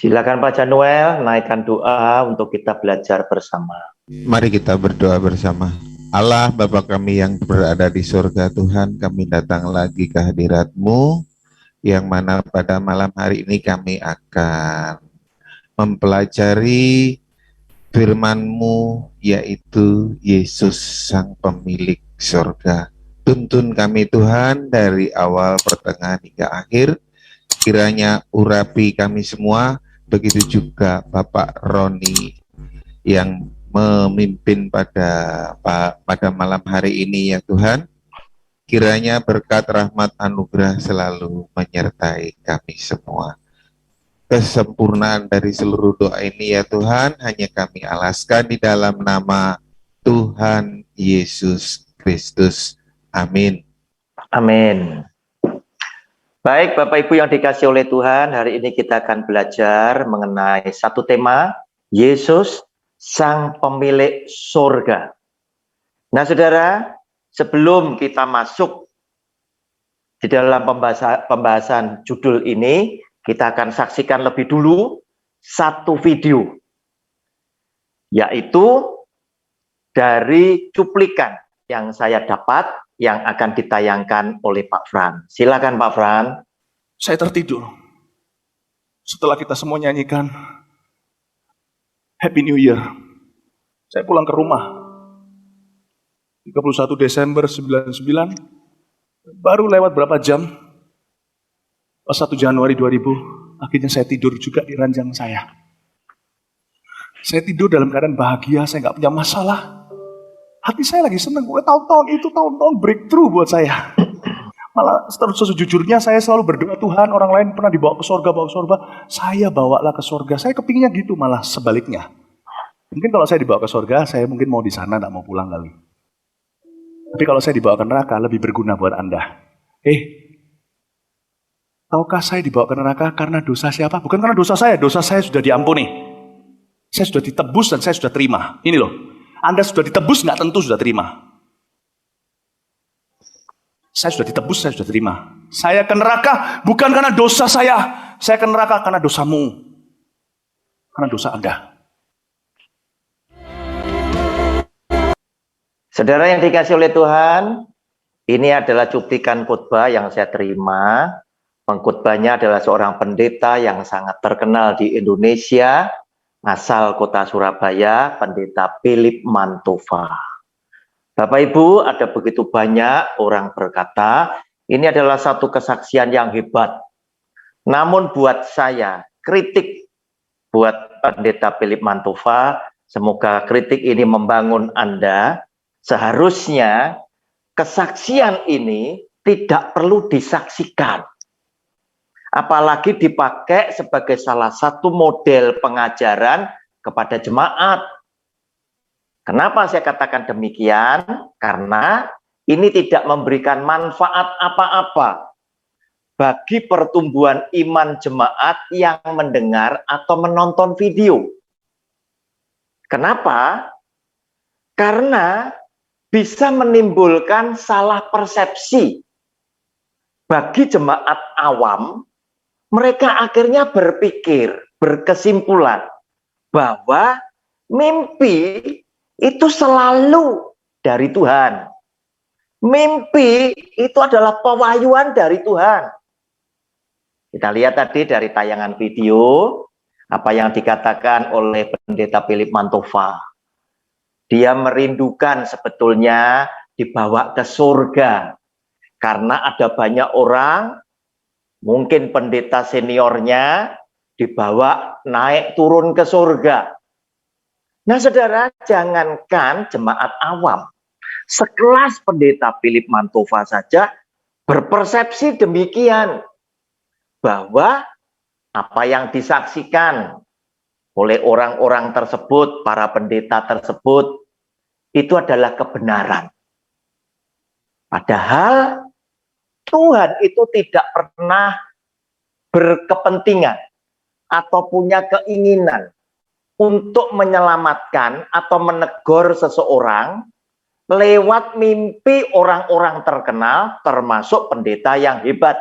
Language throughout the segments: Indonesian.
Silakan Pak Januel, naikkan doa untuk kita belajar bersama. Mari kita berdoa bersama. Allah Bapa kami yang berada di surga, Tuhan, kami datang lagi ke hadirat-Mu, yang mana pada malam hari ini kami akan mempelajari firman-Mu, yaitu Yesus Sang Pemilik surga. Tuntun kami Tuhan dari awal, pertengahan, hingga akhir. Kiranya urapi kami semua, begitu juga Bapak Roni yang memimpin pada malam hari ini ya Tuhan. Kiranya berkat rahmat anugerah selalu menyertai kami semua. Kesempurnaan dari seluruh doa ini ya Tuhan hanya kami alaskan di dalam nama Tuhan Yesus Kristus. Amin. Amin. Baik Bapak Ibu yang dikasih oleh Tuhan, hari ini kita akan belajar mengenai satu tema, Yesus Sang Pemilik Surga. Nah saudara, sebelum kita masuk di dalam pembahasan judul ini, kita akan saksikan lebih dulu satu video, yaitu dari cuplikan yang saya dapat yang akan ditayangkan oleh Pak Fran. Silakan Pak Fran. Saya tertidur setelah kita semua nyanyikan Happy New Year. Saya pulang ke rumah 31 Desember 99, baru lewat berapa jam, 1 Januari 2000, akhirnya saya tidur juga di ranjang saya. Saya tidur dalam keadaan bahagia, saya nggak punya masalah. Hati saya lagi senang, tahun-tahun itu tahun-tahun breakthrough buat saya. Malah sejujurnya saya selalu berdoa, Tuhan, orang lain pernah dibawa ke surga, saya bawalah ke surga. Saya kepinginnya gitu, malah sebaliknya. Mungkin kalau saya dibawa ke surga, saya mungkin mau di sana, nggak mau pulang kali. Tapi kalau saya dibawa ke neraka, lebih berguna buat Anda. Tahukah saya dibawa ke neraka karena dosa siapa? Bukan karena dosa saya sudah diampuni. Saya sudah ditebus dan saya sudah terima. Ini loh, Anda sudah ditebus, nggak tentu sudah terima. Saya sudah ditebus, saya sudah terima. Saya ke neraka bukan karena dosa saya ke neraka karena dosamu. Karena dosa Anda. Saudara yang dikasih oleh Tuhan, ini adalah cuplikan khotbah yang saya terima. Pengkhotbahnya adalah seorang pendeta yang sangat terkenal di Indonesia, asal kota Surabaya, Pendeta Philip Mantova. Bapak Ibu, ada begitu banyak orang berkata, ini adalah satu kesaksian yang hebat. Namun buat saya, kritik buat Pendeta Philip Mantova, semoga kritik ini membangun Anda. Seharusnya kesaksian ini tidak perlu disaksikan. Apalagi dipakai sebagai salah satu model pengajaran kepada jemaat. Kenapa saya katakan demikian? Karena ini tidak memberikan manfaat apa-apa bagi pertumbuhan iman jemaat yang mendengar atau menonton video. Kenapa? Karena bisa menimbulkan salah persepsi bagi jemaat awam. Mereka akhirnya berpikir, berkesimpulan bahwa mimpi itu selalu dari Tuhan. Mimpi itu adalah pewahyuan dari Tuhan. Kita lihat tadi dari tayangan video, apa yang dikatakan oleh Pendeta Philip Mantova. Dia merindukan sebetulnya dibawa ke surga. Karena ada banyak orang, mungkin pendeta seniornya dibawa naik turun ke surga. Nah saudara, jangankan jemaat awam, sekelas Pendeta Philip Mantova saja berpersepsi demikian, bahwa apa yang disaksikan oleh orang-orang tersebut, para pendeta tersebut, itu adalah kebenaran. Padahal Tuhan itu tidak pernah berkepentingan atau punya keinginan untuk menyelamatkan atau menegur seseorang lewat mimpi orang-orang terkenal, termasuk pendeta yang hebat.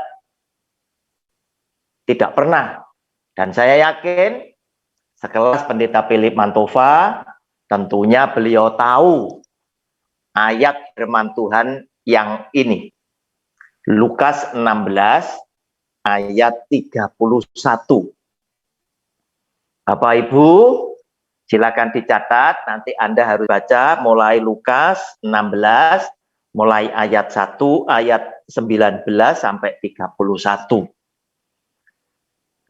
Tidak pernah. Dan saya yakin sekelas Pendeta Philip Mantova, tentunya beliau tahu ayat firman Tuhan yang ini. Lukas 16 ayat 31. Bapak Ibu, silakan dicatat, nanti Anda harus baca mulai Lukas 16, mulai ayat 1, ayat 19 sampai 31.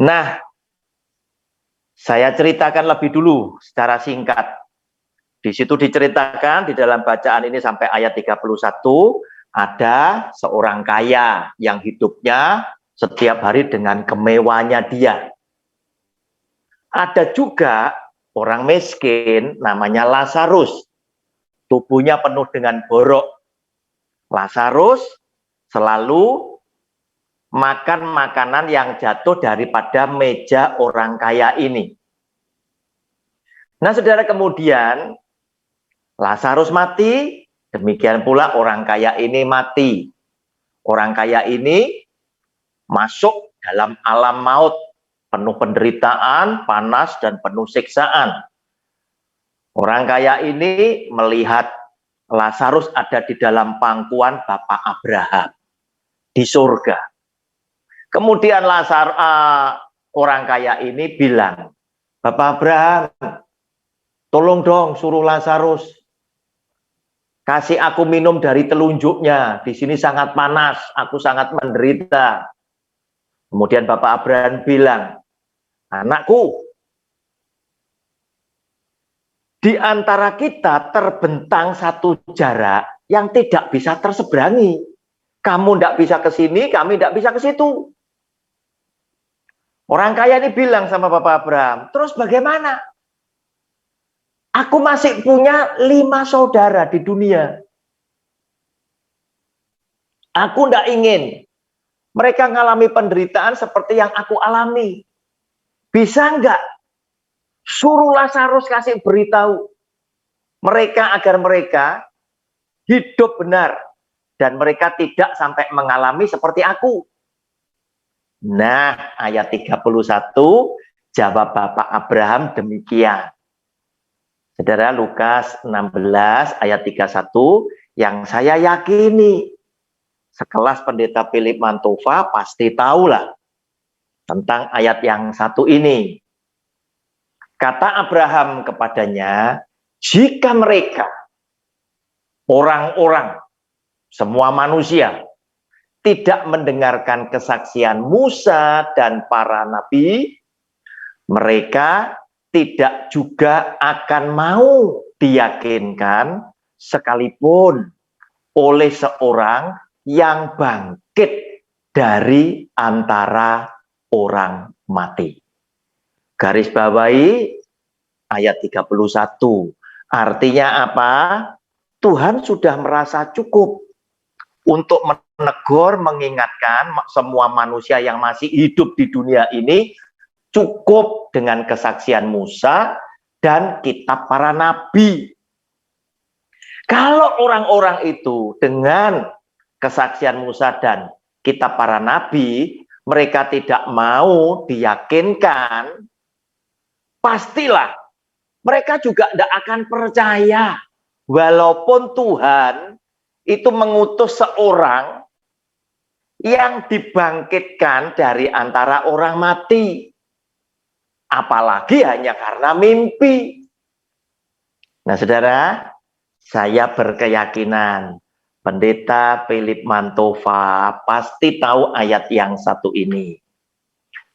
Nah, saya ceritakan lebih dulu secara singkat. Di situ diceritakan di dalam bacaan ini sampai ayat 31, ada seorang kaya yang hidupnya setiap hari dengan kemewahannya dia. Ada juga orang miskin namanya Lazarus. Tubuhnya penuh dengan borok. Lazarus selalu makan makanan yang jatuh daripada meja orang kaya ini. Nah, saudara, kemudian Lazarus mati, demikian pula orang kaya ini mati. Orang kaya ini masuk dalam alam maut, penuh penderitaan, panas, dan penuh siksaan. Orang kaya ini melihat Lazarus ada di dalam pangkuan Bapak Abraham di surga. Kemudian orang kaya ini bilang, Bapak Abraham, tolong dong suruh Lazarus kasih aku minum dari telunjuknya. Di sini sangat panas, aku sangat menderita. Kemudian Bapak Abraham bilang, anakku, di antara kita terbentang satu jarak yang tidak bisa terseberangi. Kamu tidak bisa ke sini, kami tidak bisa ke situ. Orang kaya ini bilang sama Bapak Abraham, terus bagaimana? Aku masih punya 5 saudara di dunia. Aku tidak ingin mereka mengalami penderitaan seperti yang aku alami. Bisa enggak? Suruh Lazarus kasih beritahu mereka agar mereka hidup benar. Dan mereka tidak sampai mengalami seperti aku. Nah, ayat 31, jawab Bapak Abraham demikian. Saudara, Lukas 16 ayat 31, yang saya yakini sekelas Pendeta Philip Mantova pasti tahulah tentang ayat yang satu ini. Kata Abraham kepadanya, jika mereka, orang-orang, semua manusia, tidak mendengarkan kesaksian Musa dan para nabi, mereka tidak juga akan mau diyakinkan sekalipun oleh seorang yang bangkit dari antara orang mati. Garis bawahi ayat 31. Artinya apa? Tuhan sudah merasa cukup untuk menegur, mengingatkan semua manusia yang masih hidup di dunia ini, cukup dengan kesaksian Musa dan kitab para nabi. Kalau orang-orang itu dengan kesaksian Musa dan kitab para nabi, mereka tidak mau diyakinkan, pastilah mereka juga tidak akan percaya. Walaupun Tuhan itu mengutus seorang yang dibangkitkan dari antara orang mati. Apalagi hanya karena mimpi. Nah, saudara, saya berkeyakinan Pendeta Philip Mantova pasti tahu ayat yang satu ini.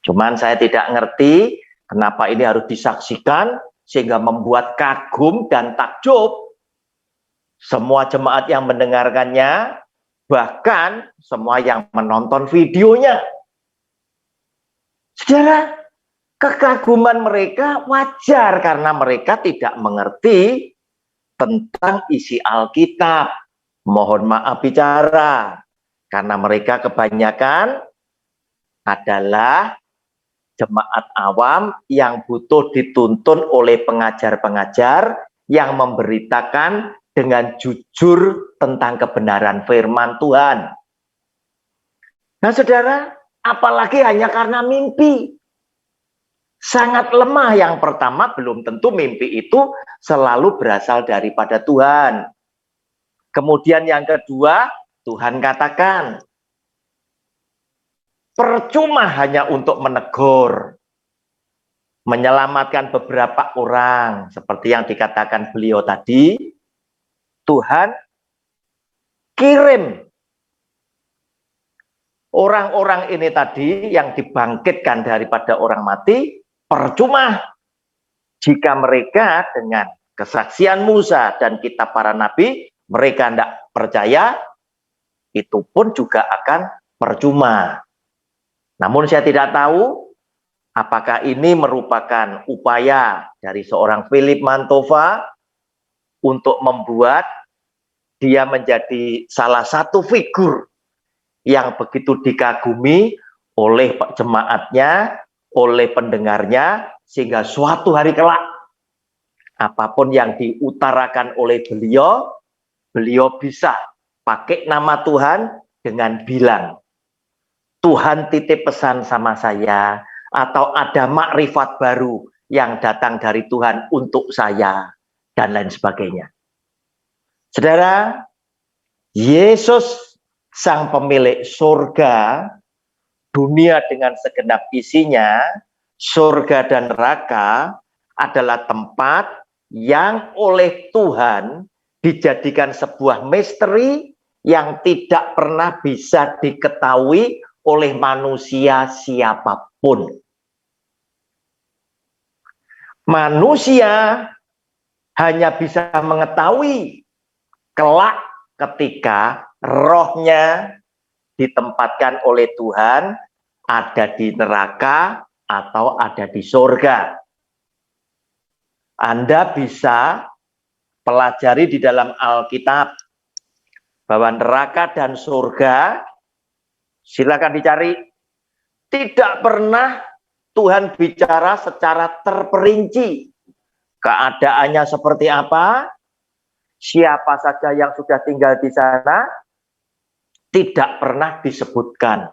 Cuman saya tidak ngerti kenapa ini harus disaksikan sehingga membuat kagum dan takjub semua jemaat yang mendengarkannya, bahkan semua yang menonton videonya. Saudara, kekaguman mereka wajar karena mereka tidak mengerti tentang isi Alkitab. Mohon maaf bicara, karena mereka kebanyakan adalah jemaat awam yang butuh dituntun oleh pengajar-pengajar yang memberitakan dengan jujur tentang kebenaran firman Tuhan. Nah, saudara, apalagi hanya karena mimpi. Sangat lemah. Yang pertama, belum tentu mimpi itu selalu berasal daripada Tuhan. Kemudian yang kedua, Tuhan katakan, percuma hanya untuk menegur, menyelamatkan beberapa orang, seperti yang dikatakan beliau tadi. Tuhan kirim orang-orang ini tadi yang dibangkitkan daripada orang mati, percuma jika mereka dengan kesaksian Musa dan kitab para nabi, mereka tidak percaya, itu pun juga akan percuma. Namun saya tidak tahu apakah ini merupakan upaya dari seorang Philip Mantova untuk membuat dia menjadi salah satu figur yang begitu dikagumi oleh jemaatnya, oleh pendengarnya, sehingga suatu hari kelak, apapun yang diutarakan oleh beliau, beliau bisa pakai nama Tuhan dengan bilang, Tuhan titip pesan sama saya, atau ada makrifat baru yang datang dari Tuhan untuk saya, dan lain sebagainya. Saudara, Yesus sang pemilik surga, dunia dengan segenap isinya, surga dan neraka adalah tempat yang oleh Tuhan dijadikan sebuah misteri yang tidak pernah bisa diketahui oleh manusia siapapun. Manusia hanya bisa mengetahui kelak ketika rohnya ditempatkan oleh Tuhan ada di neraka atau ada di surga. Anda bisa pelajari di dalam Alkitab bahwa neraka dan surga, silakan dicari, tidak pernah Tuhan bicara secara terperinci. Keadaannya seperti apa, siapa saja yang sudah tinggal di sana, tidak pernah disebutkan.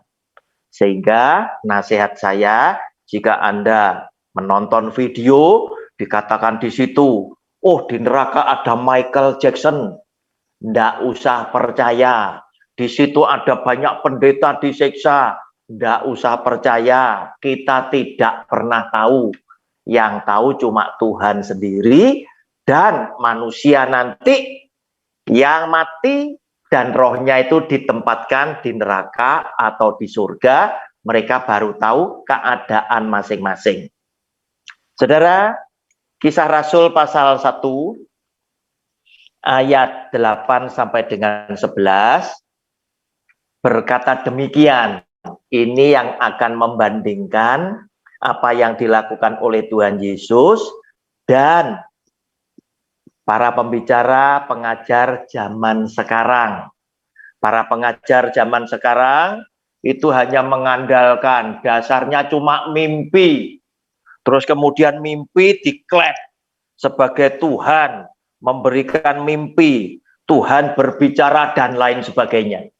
Sehingga nasihat saya, jika Anda menonton video, dikatakan di situ, oh di neraka ada Michael Jackson, ndak usah percaya. Di situ ada banyak pendeta disiksa, ndak usah percaya. Kita tidak pernah tahu. Yang tahu cuma Tuhan sendiri dan manusia nanti yang mati dan rohnya itu ditempatkan di neraka atau di surga, mereka baru tahu keadaan masing-masing. Saudara, Kisah Rasul pasal 1 ayat 8 sampai dengan 11 berkata demikian. Ini yang akan membandingkan apa yang dilakukan oleh Tuhan Yesus dan para pembicara pengajar zaman sekarang. Para pengajar zaman sekarang itu hanya mengandalkan, dasarnya cuma mimpi. Terus kemudian mimpi diklaim sebagai Tuhan, memberikan mimpi, Tuhan berbicara dan lain sebagainya.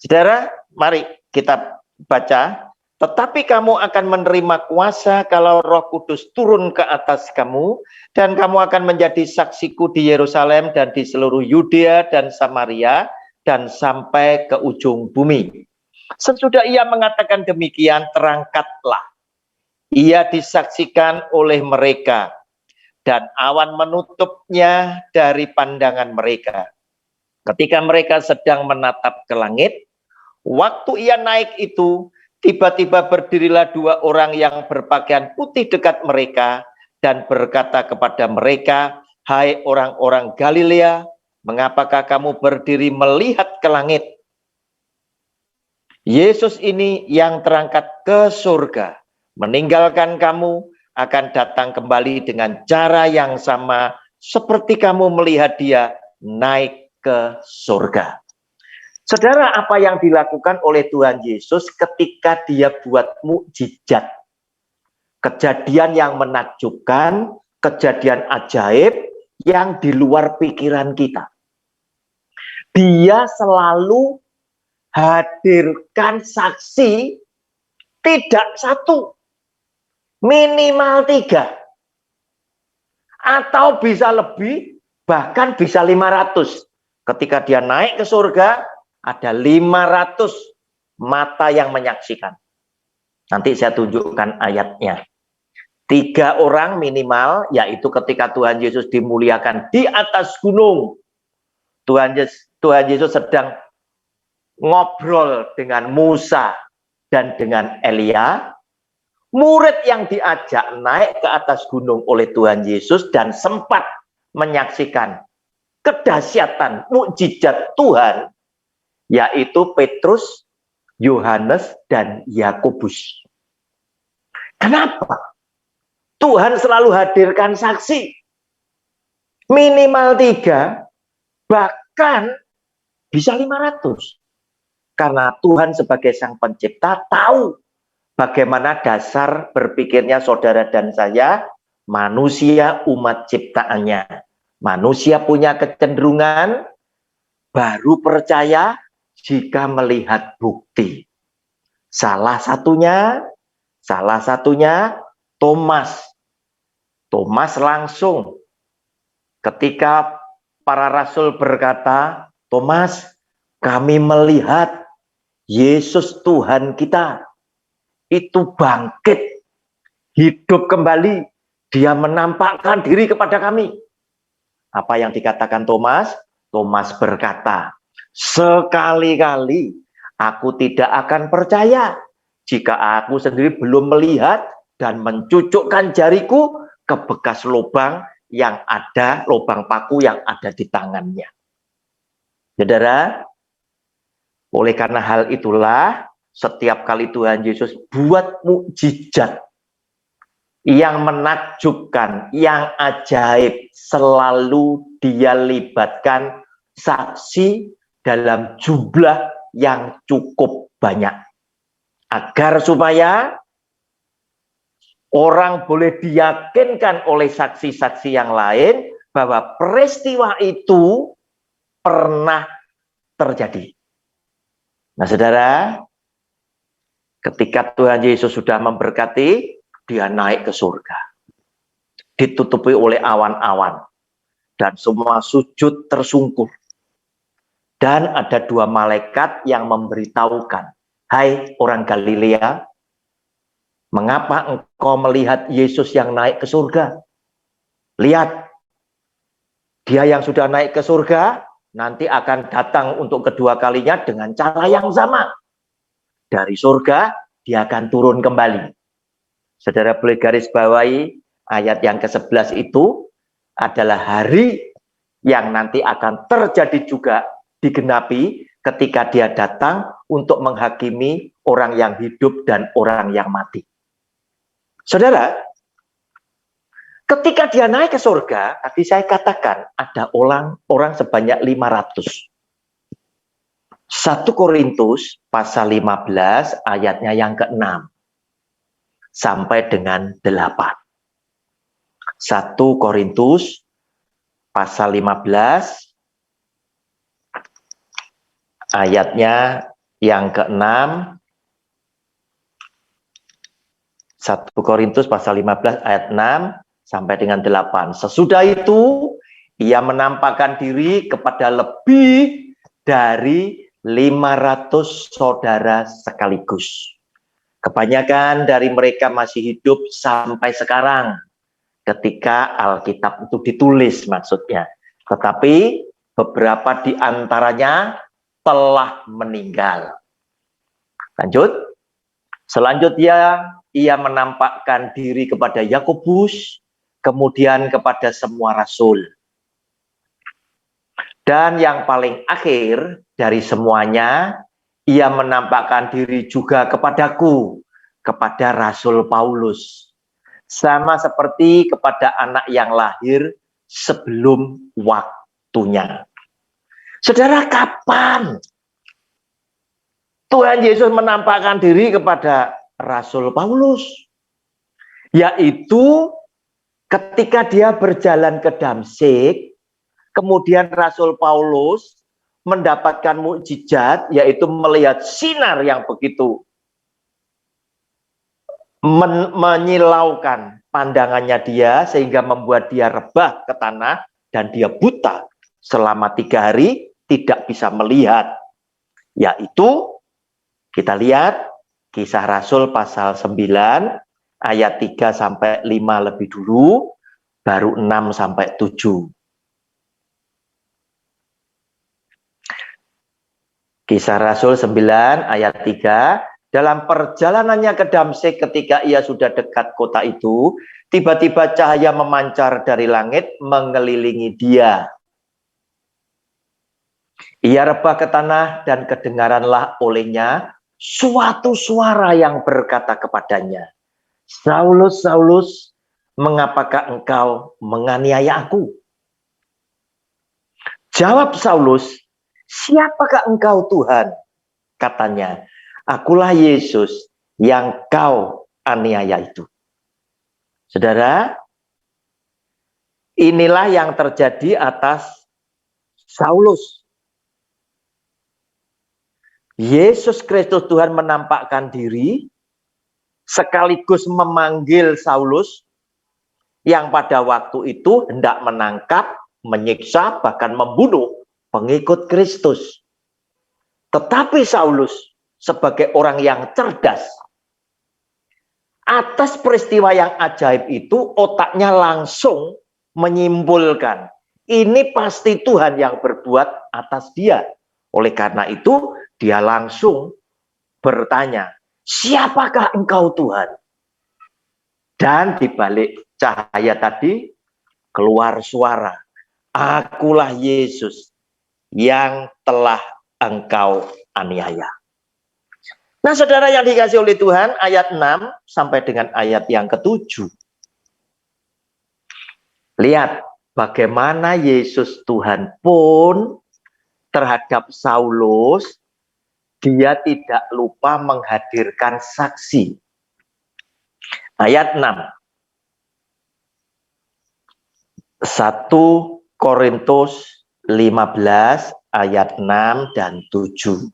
Saudara, mari kita baca. Tetapi kamu akan menerima kuasa kalau Roh Kudus turun ke atas kamu, dan kamu akan menjadi saksiku di Yerusalem dan di seluruh Yudea dan Samaria dan sampai ke ujung bumi. Sesudah ia mengatakan demikian, terangkatlah. Ia disaksikan oleh mereka, dan awan menutupnya dari pandangan mereka. Ketika mereka sedang menatap ke langit, waktu ia naik itu, tiba-tiba berdirilah dua orang yang berpakaian putih dekat mereka dan berkata kepada mereka, hai orang-orang Galilea, mengapakah kamu berdiri melihat ke langit? Yesus ini yang terangkat ke surga, meninggalkan kamu, akan datang kembali dengan cara yang sama seperti kamu melihat dia naik ke surga. Saudara, apa yang dilakukan oleh Tuhan Yesus ketika dia buat mukjizat, kejadian yang menakjubkan, kejadian ajaib yang di luar pikiran kita. Dia selalu hadirkan saksi, tidak satu Minimal 3. Atau bisa lebih, bahkan bisa 500. Ketika dia naik ke surga, ada 500 mata yang menyaksikan. Nanti saya tunjukkan ayatnya. 3 orang minimal, yaitu ketika Tuhan Yesus dimuliakan di atas gunung. Tuhan Yesus sedang ngobrol dengan Musa dan dengan Elia. Murid yang diajak naik ke atas gunung oleh Tuhan Yesus dan sempat menyaksikan kedahsyatan mukjizat Tuhan, yaitu Petrus, Yohanes, dan Yakobus. Kenapa? Tuhan selalu hadirkan saksi. Minimal 3, bahkan bisa 500. Karena Tuhan sebagai Sang Pencipta tahu bagaimana dasar berpikirnya saudara dan saya, manusia umat ciptaannya. Manusia punya kecenderungan baru percaya jika melihat bukti. Salah satunya Thomas. Thomas langsung ketika para rasul berkata, Thomas, kami melihat Yesus Tuhan kita itu bangkit, hidup kembali, dia menampakkan diri kepada kami. Apa yang dikatakan Thomas? Thomas berkata, sekali-kali aku tidak akan percaya jika aku sendiri belum melihat dan mencucukkan jariku ke bekas lubang yang ada, lubang paku yang ada di tangannya. Saudara, oleh karena hal itulah, setiap kali Tuhan Yesus buat mukjizat yang menakjubkan, yang ajaib, selalu dia libatkan saksi dalam jumlah yang cukup banyak. Agar supaya orang boleh diyakinkan oleh saksi-saksi yang lain bahwa peristiwa itu pernah terjadi. Nah, saudara, ketika Tuhan Yesus sudah memberkati, dia naik ke surga. Ditutupi oleh awan-awan. Dan semua sujud tersungkur. Dan ada 2 malaikat yang memberitahukan, hai orang Galilea, mengapa engkau melihat Yesus yang naik ke surga? Lihat, dia yang sudah naik ke surga, nanti akan datang untuk kedua kalinya dengan cara yang sama. Dari surga, dia akan turun kembali. Saudara boleh garis bawahi ayat yang ke-11 itu adalah hari yang nanti akan terjadi juga digenapi ketika dia datang untuk menghakimi orang yang hidup dan orang yang mati. Saudara, ketika dia naik ke surga, tadi saya katakan ada orang sebanyak 500. 1 Korintus pasal 15 ayatnya yang ke-6 sampai dengan 8. 1 Korintus pasal 15 ayatnya yang ke-6. 1 Korintus pasal 15 ayat 6 sampai dengan 8. Sesudah itu ia menampakkan diri kepada lebih dari 500 saudara sekaligus. Kebanyakan dari mereka masih hidup sampai sekarang ketika Alkitab itu ditulis maksudnya. Tetapi beberapa di antaranya telah meninggal. Lanjut. Selanjutnya ia menampakkan diri kepada Yakobus, kemudian kepada semua rasul. Dan yang paling akhir dari semuanya, ia menampakkan diri juga kepadaku, kepada Rasul Paulus. Sama seperti kepada anak yang lahir sebelum waktunya. Saudara, kapan Tuhan Yesus menampakkan diri kepada Rasul Paulus? Yaitu ketika dia berjalan ke Damsyik, kemudian Rasul Paulus mendapatkan mukjizat, yaitu melihat sinar yang begitu menyilaukan pandangannya dia sehingga membuat dia rebah ke tanah dan dia buta selama 3 hari, tidak bisa melihat. Yaitu kita lihat Kisah Rasul pasal 9 ayat 3 sampai 5 lebih dulu, baru 6 sampai 7. Kisah Rasul 9 ayat 3, dalam perjalanannya ke Damsyik ketika ia sudah dekat kota itu, tiba-tiba cahaya memancar dari langit mengelilingi dia. Ia rebah ke tanah dan kedengaranlah olehnya suatu suara yang berkata kepadanya, Saulus, Saulus, mengapakah engkau menganiaya aku? Jawab Saulus, siapakah engkau Tuhan? Katanya, akulah Yesus yang kau aniaya itu. Saudara, inilah yang terjadi atas Saulus. Yesus Kristus Tuhan menampakkan diri sekaligus memanggil Saulus yang pada waktu itu hendak menangkap, menyiksa, bahkan membunuh pengikut Kristus. Tetapi Saulus sebagai orang yang cerdas, atas peristiwa yang ajaib itu otaknya langsung menyimpulkan, ini pasti Tuhan yang berbuat atas dia. Oleh karena itu, dia langsung bertanya, siapakah engkau Tuhan? Dan di balik cahaya tadi, keluar suara, akulah Yesus yang telah engkau aniaya. Nah, saudara yang dikasih oleh Tuhan, ayat 6 sampai dengan ayat yang ke-7. Lihat bagaimana Yesus Tuhan pun terhadap Saulus, dia tidak lupa menghadirkan saksi. Ayat 6. 1 Korintus 15 ayat 6 dan 7.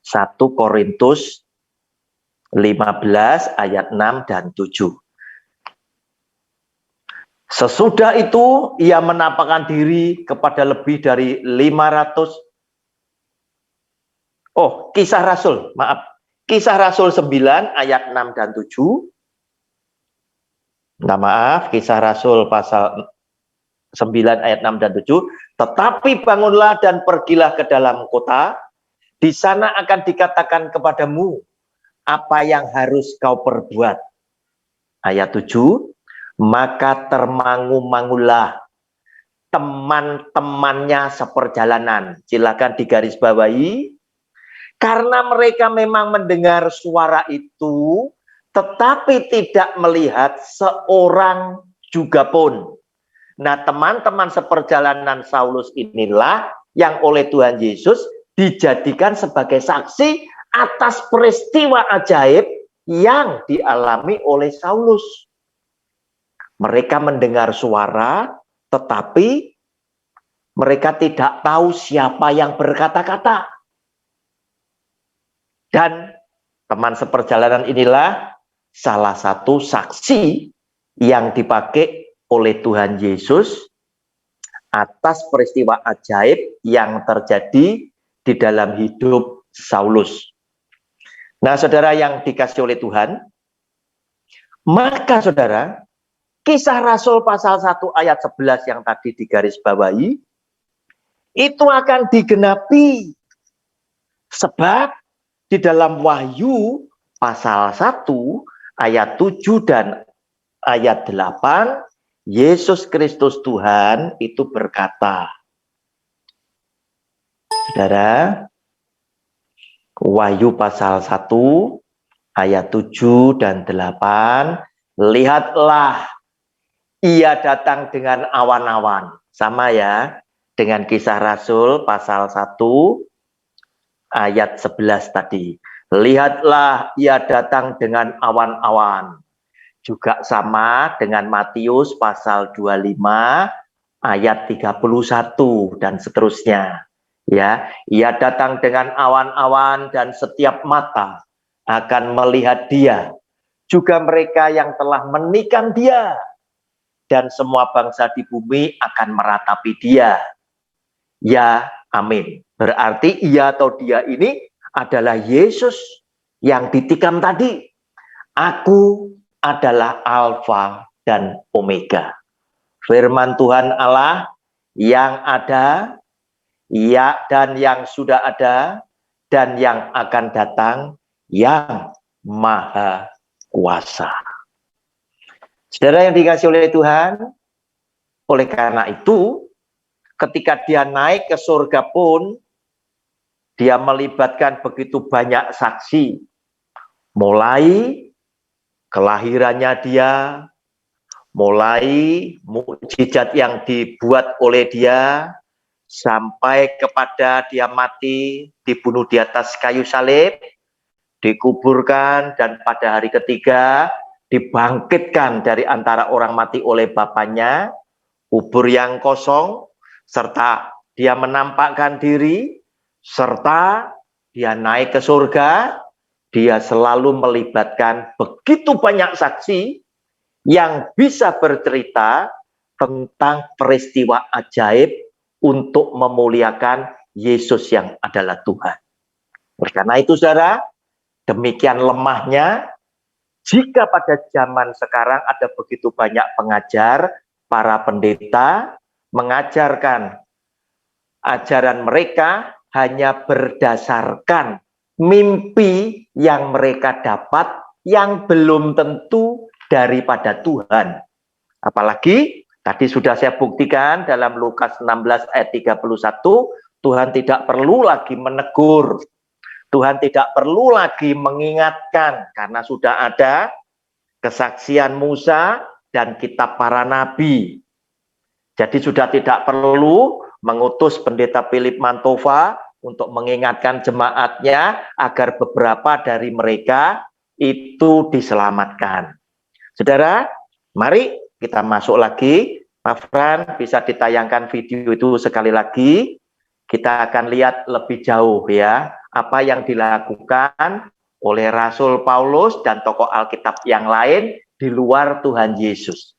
1 Korintus 15 ayat 6 dan 7. Sesudah itu ia menampakkan diri kepada lebih dari 500. Kisah Rasul, maaf. Kisah Rasul 9 ayat 6 dan 7. Kisah Rasul pasal 9 ayat 6 dan 7. Tetapi bangunlah dan pergilah ke dalam kota, di sana akan dikatakan kepadamu apa yang harus kau perbuat. Ayat 7. Maka termangu-mangulah teman-temannya seperjalanan. Silakan digarisbawahi. Karena mereka memang mendengar suara itu, tetapi tidak melihat seorang juga pun. Nah, teman-teman seperjalanan Saulus inilah yang oleh Tuhan Yesus dijadikan sebagai saksi atas peristiwa ajaib yang dialami oleh Saulus. Mereka mendengar suara, tetapi mereka tidak tahu siapa yang berkata-kata. Dan teman seperjalanan inilah salah satu saksi yang dipakai oleh Tuhan Yesus atas peristiwa ajaib yang terjadi di dalam hidup Saulus. Nah, saudara yang dikasih oleh Tuhan, maka saudara, Kisah Rasul pasal 1 ayat 11 yang tadi digarisbawahi, itu akan digenapi. Sebab di dalam Wahyu pasal 1 ayat 7 dan ayat 8, Yesus Kristus Tuhan itu berkata, saudara, Wahyu pasal 1 ayat 7 dan 8, lihatlah ia datang dengan awan-awan. Sama ya, dengan Kisah Rasul pasal 1 ayat 11 tadi. Lihatlah ia datang dengan awan-awan. Juga sama dengan Matius pasal 25 ayat 31 dan seterusnya. Ya, ia datang dengan awan-awan dan setiap mata akan melihat dia. juga mereka yang telah menikam dia, dan semua bangsa di bumi akan meratapi dia. Ya, amin. Berarti ia atau dia ini adalah Yesus yang ditikam tadi. Aku adalah Alfa dan Omega. Firman Tuhan Allah yang ada, ya, dan yang sudah ada, dan yang akan datang, yang maha kuasa. Saudara yang dikasihi oleh Tuhan, oleh karena itu, ketika dia naik ke surga pun, dia melibatkan begitu banyak saksi, mulai kelahirannya dia, mulai mukjizat yang dibuat oleh dia, sampai kepada dia mati, dibunuh di atas kayu salib, dikuburkan, dan pada hari ketiga dibangkitkan dari antara orang mati oleh Bapaknya, kubur yang kosong, serta dia menampakkan diri, serta dia naik ke surga. Dia selalu melibatkan begitu banyak saksi yang bisa bercerita tentang peristiwa ajaib untuk memuliakan Yesus yang adalah Tuhan. Karena itu saudara, demikian lemahnya jika pada zaman sekarang ada begitu banyak pengajar, para pendeta mengajarkan ajaran mereka hanya berdasarkan mimpi yang mereka dapat yang belum tentu daripada Tuhan. Apalagi tadi sudah saya buktikan dalam Lukas 16 ayat 31, Tuhan tidak perlu lagi menegur, Tuhan tidak perlu lagi mengingatkan, karena sudah ada kesaksian Musa dan kitab para nabi. Jadi sudah tidak perlu mengutus pendeta Philip Mantova untuk mengingatkan jemaatnya agar beberapa dari mereka itu diselamatkan. Saudara, mari kita masuk lagi. Pak Fran, bisa ditayangkan video itu sekali lagi. Kita akan lihat lebih jauh ya, apa yang dilakukan oleh Rasul Paulus dan tokoh Alkitab yang lain di luar Tuhan Yesus.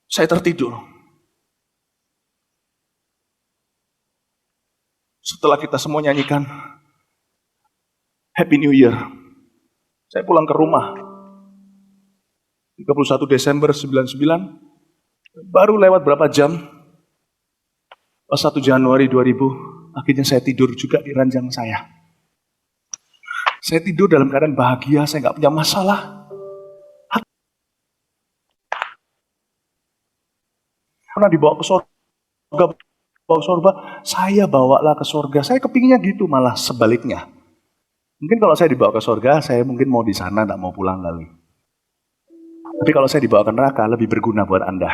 Saya tertidur. Setelah kita semua nyanyikan Happy New Year, saya pulang ke rumah 31 Desember 99, baru lewat berapa jam, pas 1 Januari 2000, akhirnya saya tidur juga di ranjang saya. Saya tidur dalam keadaan bahagia, saya nggak punya masalah. Pernah dibawa ke surga, saya bawalah ke surga. Saya kepinginnya gitu, malah sebaliknya. Mungkin kalau saya dibawa ke surga, saya mungkin mau di sana, tak mau pulang kali. Tapi kalau saya dibawa ke neraka, lebih berguna buat Anda.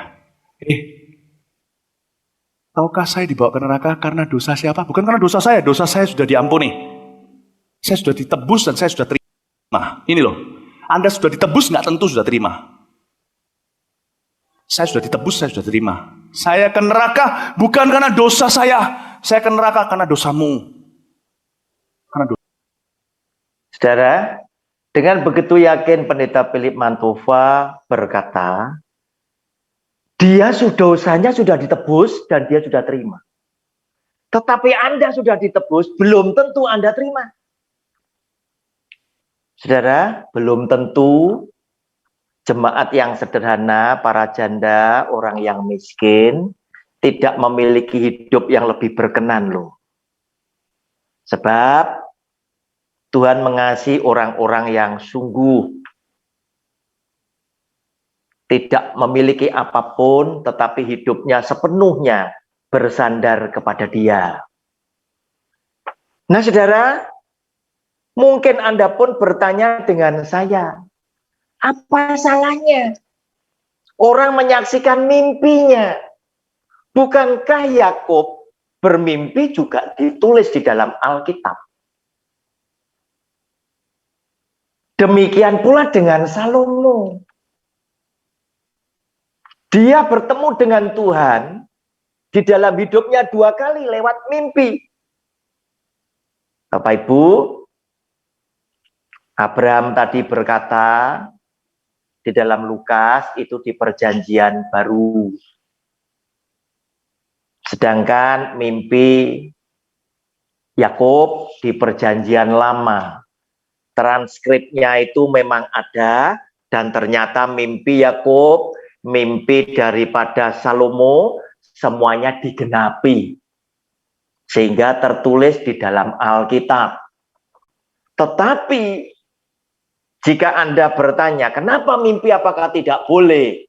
Tahukah saya dibawa ke neraka karena dosa siapa? Bukan karena dosa saya sudah diampuni. Saya sudah ditebus dan saya sudah terima. Ini loh, Anda sudah ditebus, nggak tentu sudah terima. Saya sudah ditebus, saya sudah terima. Saya ke neraka bukan karena dosa saya ke neraka karena dosamu. Saudara, dengan begitu yakin pendeta Philip Mantova berkata, dosanya sudah ditebus dan dia sudah terima. Tetapi Anda sudah ditebus, belum tentu Anda terima. Saudara, belum tentu jemaat yang sederhana, para janda, orang yang miskin, tidak memiliki hidup yang lebih berkenan loh. Sebab Tuhan mengasihi orang-orang yang sungguh tidak memiliki apapun, tetapi hidupnya sepenuhnya bersandar kepada Dia. Nah saudara, mungkin Anda pun bertanya dengan saya, apa salahnya orang menyaksikan mimpinya? Bukankah Yakub bermimpi juga ditulis di dalam Alkitab? Demikian pula dengan Salomo. Dia bertemu dengan Tuhan di dalam hidupnya 2 kali lewat mimpi. Bapak Ibu, Abraham tadi berkata di dalam Lukas itu di perjanjian baru. Sedangkan mimpi Yakub di perjanjian lama. Transkripnya itu memang ada, dan ternyata mimpi Yakub, mimpi daripada Salomo, semuanya digenapi. Sehingga tertulis di dalam Alkitab. Tetapi, jika Anda bertanya, kenapa mimpi apakah tidak boleh?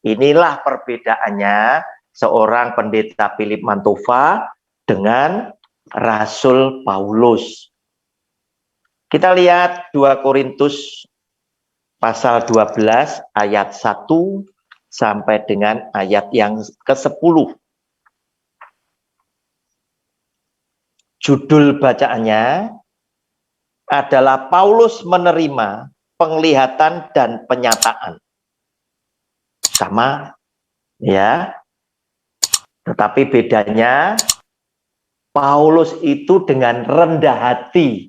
Inilah perbedaannya seorang pendeta Philip Mantova dengan Rasul Paulus. Kita lihat 2 Korintus pasal 12 ayat 1 sampai dengan ayat yang ke-10. Judul bacaannya adalah Paulus menerima penglihatan dan penyataan. Sama ya. Tetapi bedanya Paulus itu dengan rendah hati.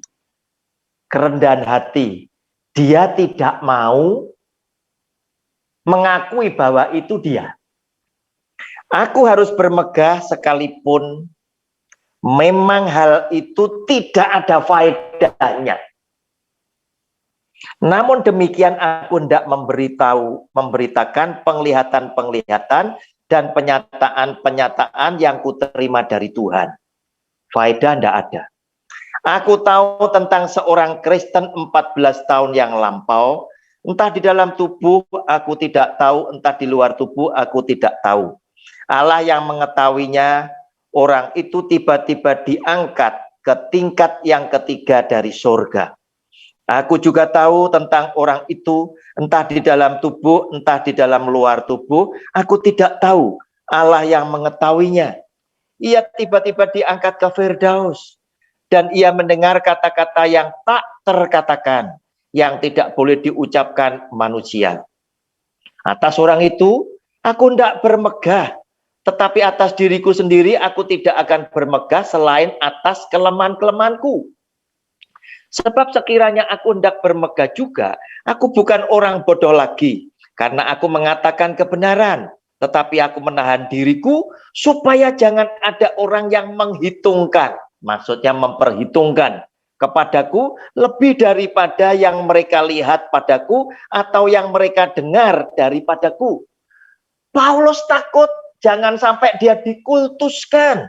Kerendahan hati. Dia tidak mau mengakui bahwa itu dia. Aku harus bermegah sekalipun memang hal itu tidak ada faedahnya. Namun demikian aku hendak memberitakan penglihatan-penglihatan dan penyataan-penyataan yang kuterima dari Tuhan. Faedah tidak ada. Aku tahu tentang seorang Kristen 14 tahun yang lampau. Entah di dalam tubuh aku tidak tahu, entah di luar tubuh aku tidak tahu. Allah yang mengetahuinya. Orang itu tiba-tiba diangkat ke tingkat yang ketiga dari surga. Aku juga tahu tentang orang itu, entah di dalam tubuh, entah di dalam luar tubuh, aku tidak tahu. Allah yang mengetahuinya. Ia tiba-tiba diangkat ke Firdaus, dan ia mendengar kata-kata yang tak terkatakan, yang tidak boleh diucapkan manusia. Atas orang itu, aku tidak bermegah, tetapi atas diriku sendiri aku tidak akan bermegah selain atas kelemahan-kelemahanku. Sebab sekiranya aku hendak bermegah juga, aku bukan orang bodoh lagi, karena aku mengatakan kebenaran, tetapi aku menahan diriku supaya jangan ada orang yang menghitungkan, maksudnya memperhitungkan kepadaku lebih daripada yang mereka lihat padaku atau yang mereka dengar daripadaku. Paulus takut jangan sampai dia dikultuskan.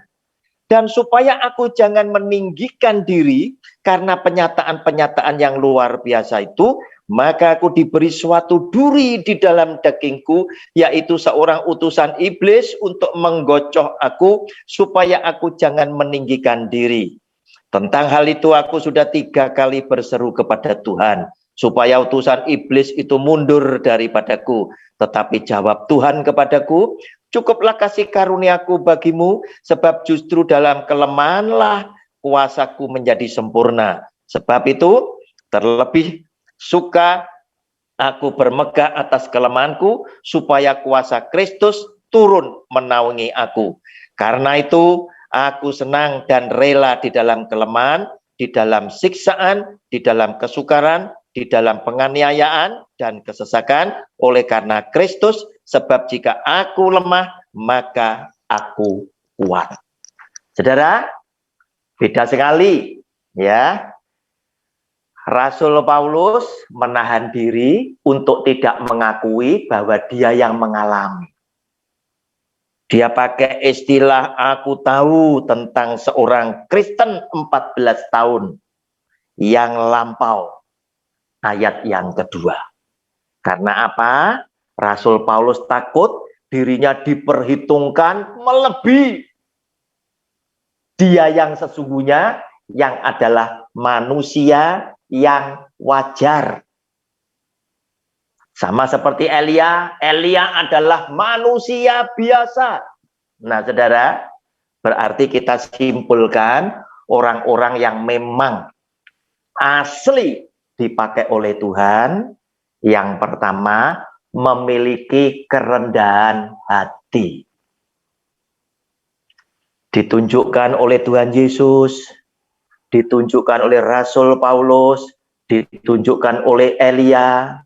Dan supaya aku jangan meninggikan diri karena penyataan-penyataan yang luar biasa itu, maka aku diberi suatu duri di dalam dagingku, yaitu seorang utusan iblis untuk menggocoh aku, supaya aku jangan meninggikan diri. Tentang hal itu aku sudah 3 kali berseru kepada Tuhan, supaya utusan iblis itu mundur daripadaku. Tetapi jawab Tuhan kepadaku, cukuplah kasih karuniaku bagimu, sebab justru dalam kelemahanlah kuasaku menjadi sempurna. Sebab itu terlebih suka aku bermegah atas kelemahanku, supaya kuasa Kristus turun menaungi aku. Karena itu aku senang dan rela di dalam kelemahan, di dalam siksaan, di dalam kesukaran, di dalam penganiayaan dan kesesakan oleh karena Kristus, sebab jika aku lemah maka aku kuat. Saudara, beda sekali ya. Rasul Paulus menahan diri untuk tidak mengakui bahwa dia yang mengalami. Dia pakai istilah aku tahu tentang seorang Kristen 14 tahun yang lampau. Ayat yang kedua. Karena apa? Rasul Paulus takut dirinya diperhitungkan melebihi dia yang sesungguhnya, yang adalah manusia yang wajar. Sama seperti Elia adalah manusia biasa. Nah, saudara, berarti kita simpulkan orang-orang yang memang asli dipakai oleh Tuhan, yang pertama memiliki kerendahan hati. ditunjukkan oleh Tuhan Yesus, ditunjukkan oleh Rasul Paulus, ditunjukkan oleh Elia.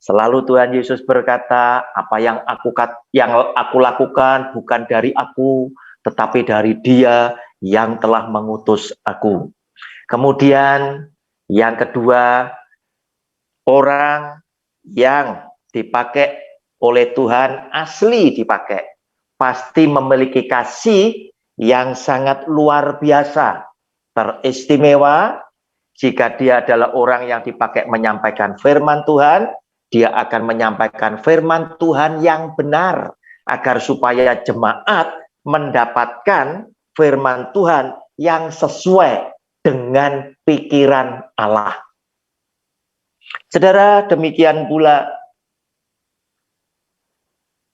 Selalu Tuhan Yesus berkata, apa yang aku lakukan bukan dari aku, tetapi dari Dia yang telah mengutus aku. Kemudian yang kedua, orang yang dipakai oleh Tuhan asli dipakai, pasti memiliki kasih yang sangat luar biasa, teristimewa. Jika dia adalah orang yang dipakai menyampaikan firman Tuhan, dia akan menyampaikan firman Tuhan yang benar, agar supaya jemaat mendapatkan firman Tuhan yang sesuai dengan pikiran Allah. Saudara, demikian pula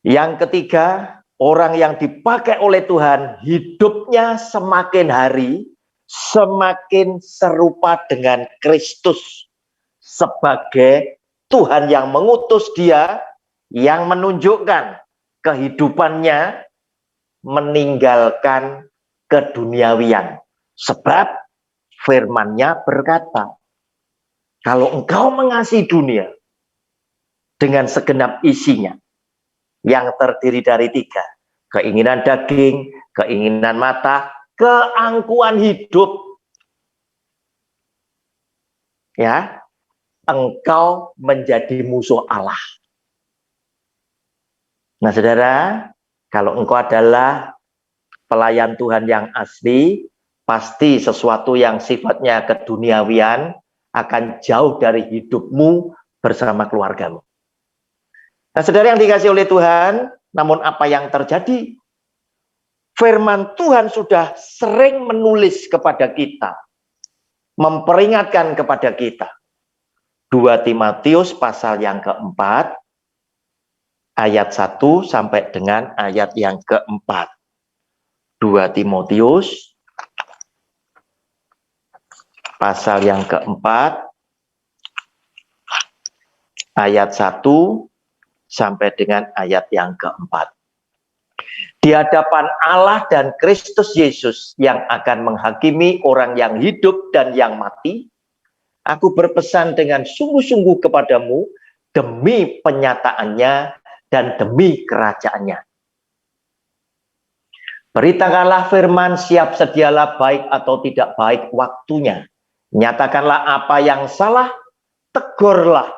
yang ketiga, orang yang dipakai oleh Tuhan hidupnya semakin hari semakin serupa dengan Kristus sebagai Tuhan yang mengutus dia, yang menunjukkan kehidupannya meninggalkan keduniawian. Sebab firman-Nya berkata, kalau engkau mengasihi dunia dengan segenap isinya, yang terdiri dari tiga, keinginan daging, keinginan mata, keangkuhan hidup, ya, engkau menjadi musuh Allah. Nah, saudara, kalau engkau adalah pelayan Tuhan yang asli, pasti sesuatu yang sifatnya keduniawian akan jauh dari hidupmu bersama keluargamu. Nah, saudara yang dikasih oleh Tuhan, namun apa yang terjadi? Firman Tuhan sudah sering menulis kepada kita, memperingatkan kepada kita. 2 Timotius pasal yang keempat, ayat 1 sampai dengan ayat yang keempat. 2 Timotius pasal yang keempat, ayat 1 sampai dengan ayat yang keempat. Di hadapan Allah dan Kristus Yesus yang akan menghakimi orang yang hidup dan yang mati, aku berpesan dengan sungguh-sungguh kepadamu demi penyataannya dan demi kerajaannya. Beritakanlah firman, siap sedialah baik atau tidak baik waktunya. Nyatakanlah apa yang salah, tegurlah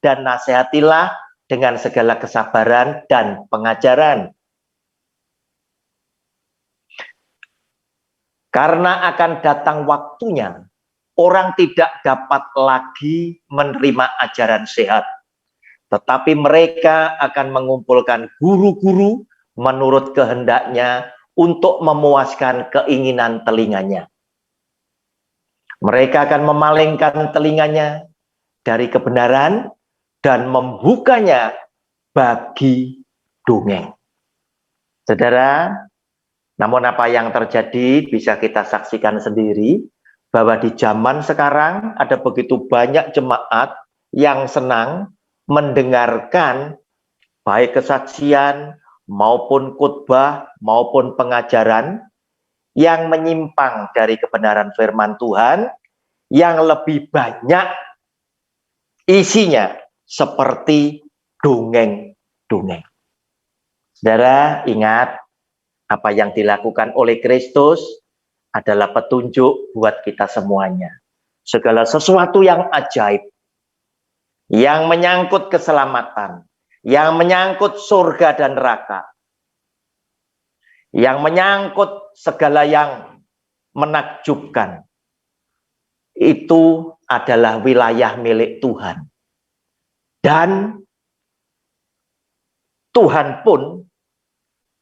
dan nasihatilah dengan segala kesabaran dan pengajaran. Karena akan datang waktunya, orang tidak dapat lagi menerima ajaran sehat. Tetapi mereka akan mengumpulkan guru-guru menurut kehendaknya untuk memuaskan keinginan telinganya. Mereka akan memalingkan telinganya dari kebenaran dan membukanya bagi dongeng. Saudara, namun apa yang terjadi bisa kita saksikan sendiri, bahwa di zaman sekarang ada begitu banyak jemaat yang senang mendengarkan baik kesaksian maupun khotbah maupun pengajaran yang menyimpang dari kebenaran firman Tuhan, yang lebih banyak isinya seperti dongeng-dongeng. Saudara, ingat, apa yang dilakukan oleh Kristus adalah petunjuk buat kita semuanya. Segala sesuatu yang ajaib, yang menyangkut keselamatan, yang menyangkut surga dan neraka, yang menyangkut segala yang menakjubkan, itu adalah wilayah milik Tuhan. Dan Tuhan pun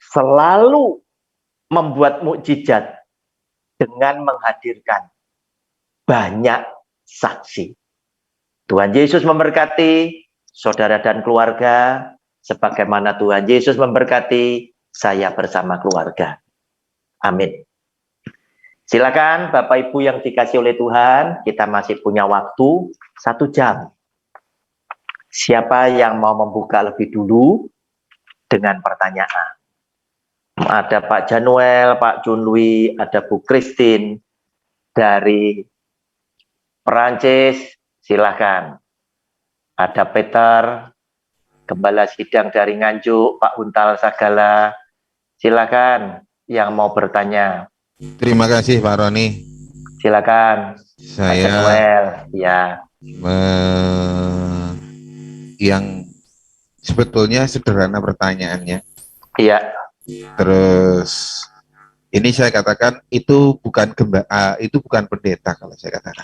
selalu membuat mukjizat dengan menghadirkan banyak saksi. Tuhan Yesus memberkati saudara dan keluarga, sebagaimana Tuhan Yesus memberkati saya bersama keluarga. Amin. Silakan Bapak Ibu yang dikasih oleh Tuhan, kita masih punya waktu 1 jam. Siapa yang mau membuka lebih dulu dengan pertanyaan? Ada Pak Januel, Pak Junwi, ada Bu Christine dari Perancis, silakan. Ada Peter, Gembala Sidang dari Nganjuk, Pak Huntal Sagala, silakan yang mau bertanya. Terima kasih Pak Roni. Silakan Pak Saya Januel, ya. Yang sebetulnya sederhana pertanyaannya. Iya. Terus ini saya katakan itu bukan itu bukan pendeta kalau saya katakan.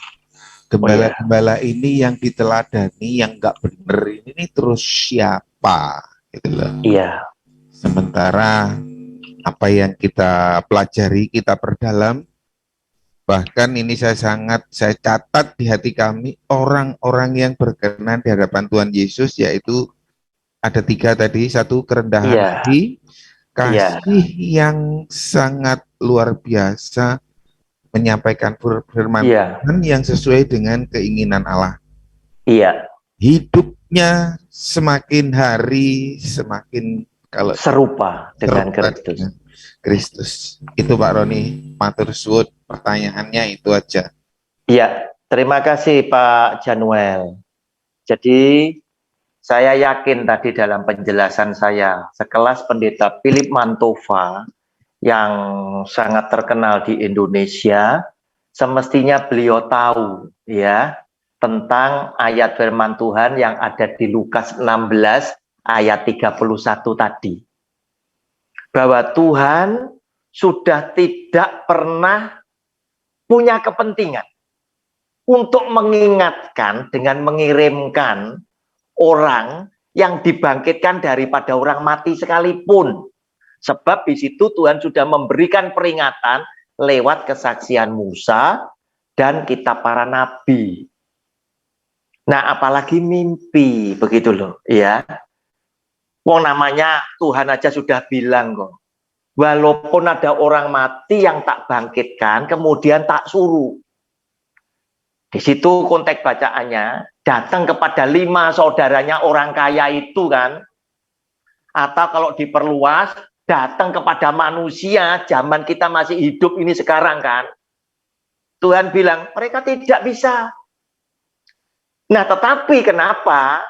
Gembala-gembala ini yang diteladani, yang nggak bener ini terus siapa? Gitu loh. Iya. Sementara apa yang kita pelajari, kita perdalam, bahkan ini saya catat di hati kami, orang-orang yang berkenan di hadapan Tuhan Yesus, yaitu ada 3 tadi, 1 kerendahan hati, kasih yang sangat luar biasa, menyampaikan firman Tuhan yang sesuai dengan keinginan Allah. Iya. Hidupnya semakin hari semakin kalau serupa dengan Kristus. Itu Pak Roni, matur suwun, pertanyaannya itu aja. Iya, terima kasih Pak Januel. Jadi saya yakin tadi dalam penjelasan saya, sekelas pendeta Philip Mantova yang sangat terkenal di Indonesia, semestinya beliau tahu ya tentang ayat firman Tuhan yang ada di Lukas 16 ayat 31 tadi. Bahwa Tuhan sudah tidak pernah punya kepentingan untuk mengingatkan dengan mengirimkan orang yang dibangkitkan daripada orang mati sekalipun. Sebab di situ Tuhan sudah memberikan peringatan lewat kesaksian Musa dan kitab para nabi. Nah, apalagi mimpi, begitu loh, ya. Wong namanya Tuhan aja sudah bilang kok. Walaupun ada orang mati yang tak bangkitkan, kemudian tak suruh. Di situ konteks bacaannya, datang kepada 5 saudaranya orang kaya itu kan. Atau kalau diperluas, datang kepada manusia zaman kita masih hidup ini sekarang kan. Tuhan bilang, mereka tidak bisa. Nah, tetapi kenapa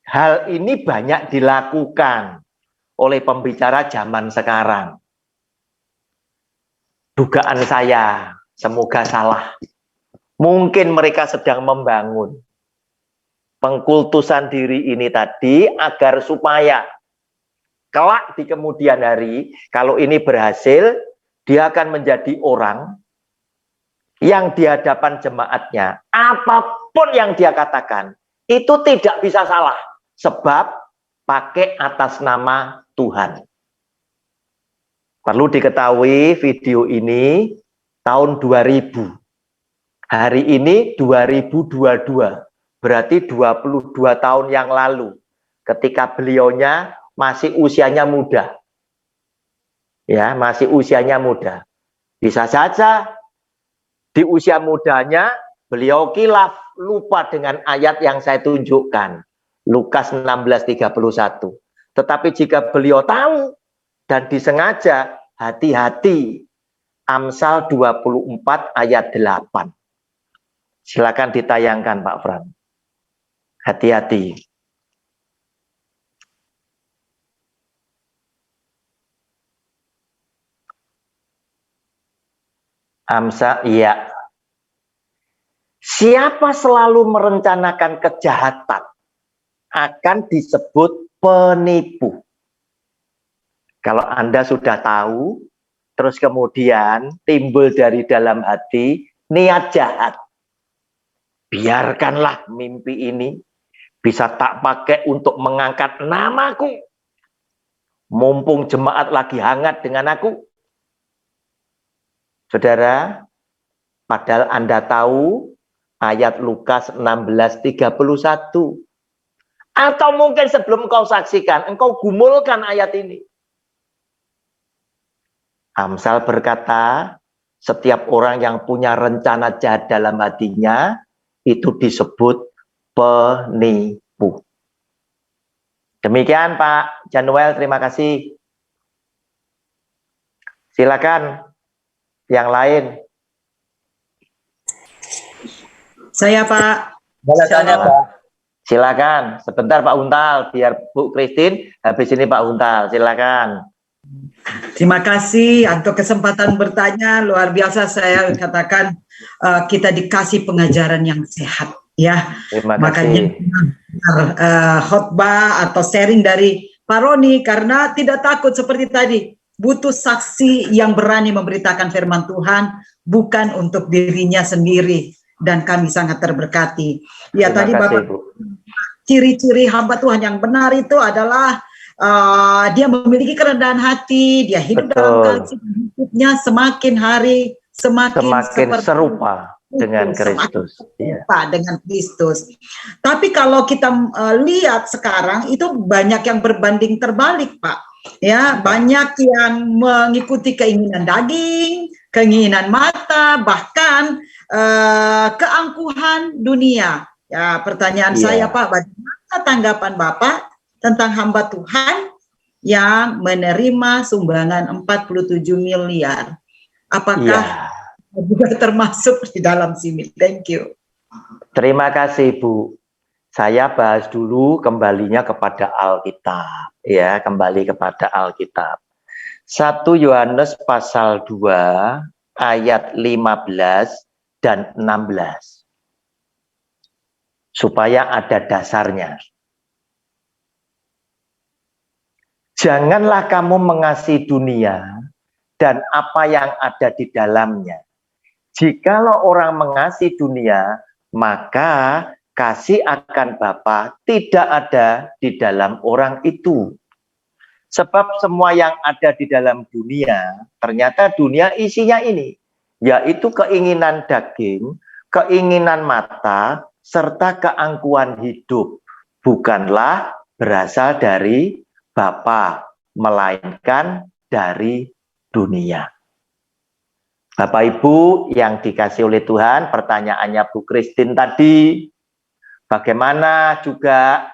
hal ini banyak dilakukan oleh pembicara zaman sekarang? Dugaan saya, semoga salah. Mungkin mereka sedang membangun pengkultusan diri ini tadi agar supaya kelak di kemudian hari, kalau ini berhasil, dia akan menjadi orang yang di hadapan jemaatnya, apapun yang dia katakan, itu tidak bisa salah, sebab pakai atas nama Tuhan. Perlu diketahui video ini tahun 2000. Hari ini 2022, berarti 22 tahun yang lalu, ketika beliaunya masih usianya muda. Ya, masih usianya muda. Bisa saja di usia mudanya beliau kilaf, lupa dengan ayat yang saya tunjukkan. Lukas 16:31. Tetapi jika beliau tahu dan disengaja, hati-hati. Amsal 24 ayat 8. Silakan ditayangkan Pak Fran. Hati-hati. Amsal, iya. Siapa selalu merencanakan kejahatan akan disebut penipu. Kalau Anda sudah tahu, terus kemudian timbul dari dalam hati niat jahat. Biarkanlah mimpi ini bisa tak pakai untuk mengangkat namaku. Mumpung jemaat lagi hangat dengan aku. Saudara, padahal Anda tahu ayat Lukas 16:31. Atau mungkin sebelum kau saksikan, engkau gumulkan ayat ini. Amsal berkata, setiap orang yang punya rencana jahat dalam hatinya, itu disebut penipu. Demikian Pak Januel, terima kasih. Silakan yang lain. Saya Pak. Boleh tanya, Shalom. Pak? Silakan. Sebentar Pak Untal, biar Bu Christine, habis ini Pak Untal. Silakan. Terima kasih untuk kesempatan bertanya. Luar biasa saya katakan kita dikasih pengajaran yang sehat ya. Terima Makanya kasih. khotbah atau sharing dari Pak Roni karena tidak takut seperti tadi. Butuh saksi yang berani memberitakan firman Tuhan bukan untuk dirinya sendiri dan kami sangat terberkati. Ya Terima tadi kasih, Bapak Bu. ciri-ciri hamba Tuhan yang benar itu adalah dia memiliki kerendahan hati, dia hidup dalam kasih, hidupnya semakin hari semakin serupa dengan Kristus. Serupa dengan Kristus. Tapi kalau kita lihat sekarang itu banyak yang berbanding terbalik, Pak. Ya, banyak yang mengikuti keinginan daging, keinginan mata, bahkan keangkuhan dunia. Ya, pertanyaan saya, Pak, bagaimana tanggapan Bapak tentang hamba Tuhan yang menerima sumbangan 47 miliar. Apakah juga termasuk di dalam sini? Thank you. Terima kasih, Bu. Saya bahas dulu kembalinya kepada Alkitab. Ya, kembali kepada Alkitab. 1 Yohanes pasal 2 ayat 15 dan 16. Supaya ada dasarnya. Janganlah kamu mengasihi dunia dan apa yang ada di dalamnya. Jikalau orang mengasihi dunia, maka kasih akan Bapa tidak ada di dalam orang itu. Sebab semua yang ada di dalam dunia, ternyata dunia isinya ini, yaitu keinginan daging, keinginan mata, serta keangkuhan hidup, bukanlah berasal dari Bapa, melainkan dari dunia. Bapak Ibu yang dikasih oleh Tuhan, pertanyaannya Bu Christine tadi, bagaimana juga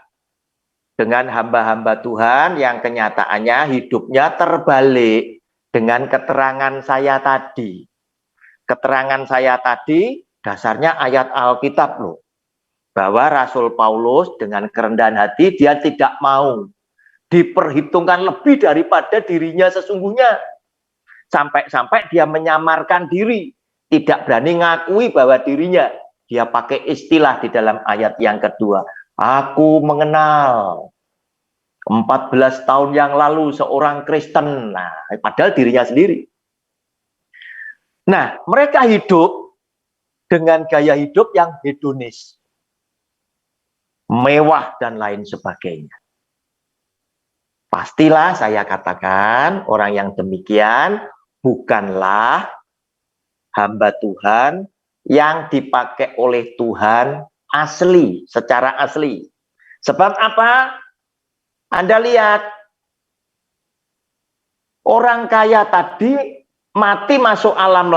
dengan hamba-hamba Tuhan yang kenyataannya hidupnya terbalik dengan keterangan saya tadi. Keterangan saya tadi dasarnya ayat Alkitab loh. Bahwa Rasul Paulus dengan kerendahan hati dia tidak mau diperhitungkan lebih daripada dirinya sesungguhnya. Sampai-sampai dia menyamarkan diri, tidak berani ngakui bahwa dirinya. Dia pakai istilah di dalam ayat yang kedua. Aku mengenal 14 tahun yang lalu seorang Kristen. Nah, padahal dirinya sendiri. Nah, mereka hidup dengan gaya hidup yang hedonis. Mewah dan lain sebagainya. Pastilah saya katakan orang yang demikian bukanlah hamba Tuhan yang dipakai oleh Tuhan asli, secara asli. Sebab apa? Anda lihat, orang kaya tadi mati masuk alam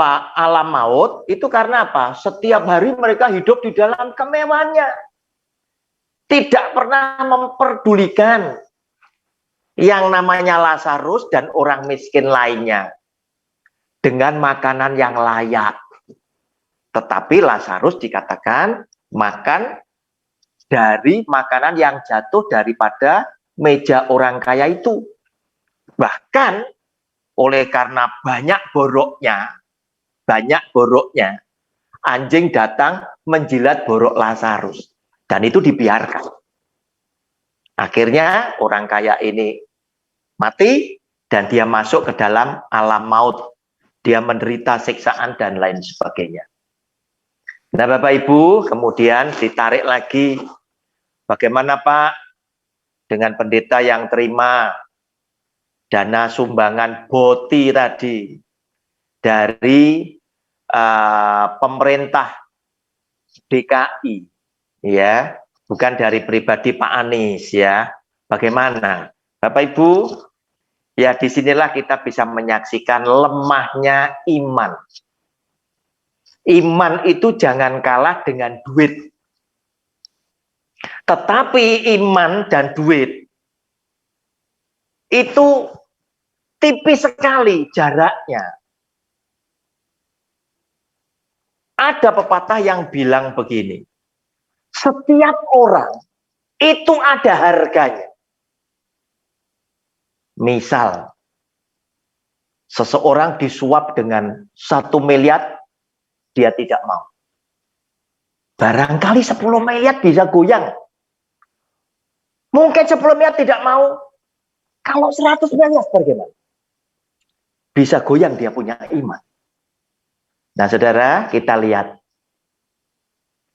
maut, itu karena apa? Setiap hari mereka hidup di dalam kemewahannya. Tidak pernah memperdulikan yang namanya Lazarus dan orang miskin lainnya dengan makanan yang layak. Tetapi Lazarus dikatakan makan dari makanan yang jatuh daripada meja orang kaya itu. Bahkan oleh karena banyak boroknya, anjing datang menjilat borok Lazarus. Dan itu dibiarkan. Akhirnya orang kaya ini mati dan dia masuk ke dalam alam maut. Dia menderita siksaan dan lain sebagainya. Nah Bapak Ibu, kemudian ditarik lagi. Bagaimana Pak dengan pendeta yang terima dana sumbangan BOTI tadi dari pemerintah DKI, ya, bukan dari pribadi Pak Anies, ya. Bagaimana, Bapak Ibu? Ya, disinilah kita bisa menyaksikan lemahnya iman. Iman itu jangan kalah dengan duit. Tetapi iman dan duit itu tipis sekali jaraknya. Ada pepatah yang bilang begini, setiap orang itu ada harganya. Misal, seseorang disuap dengan 1 miliar, dia tidak mau. Barangkali 10 miliar bisa goyang. Mungkin 10 miliar tidak mau. Kalau 100 miliar bagaimana? Bisa goyang dia punya iman. Nah saudara, kita lihat.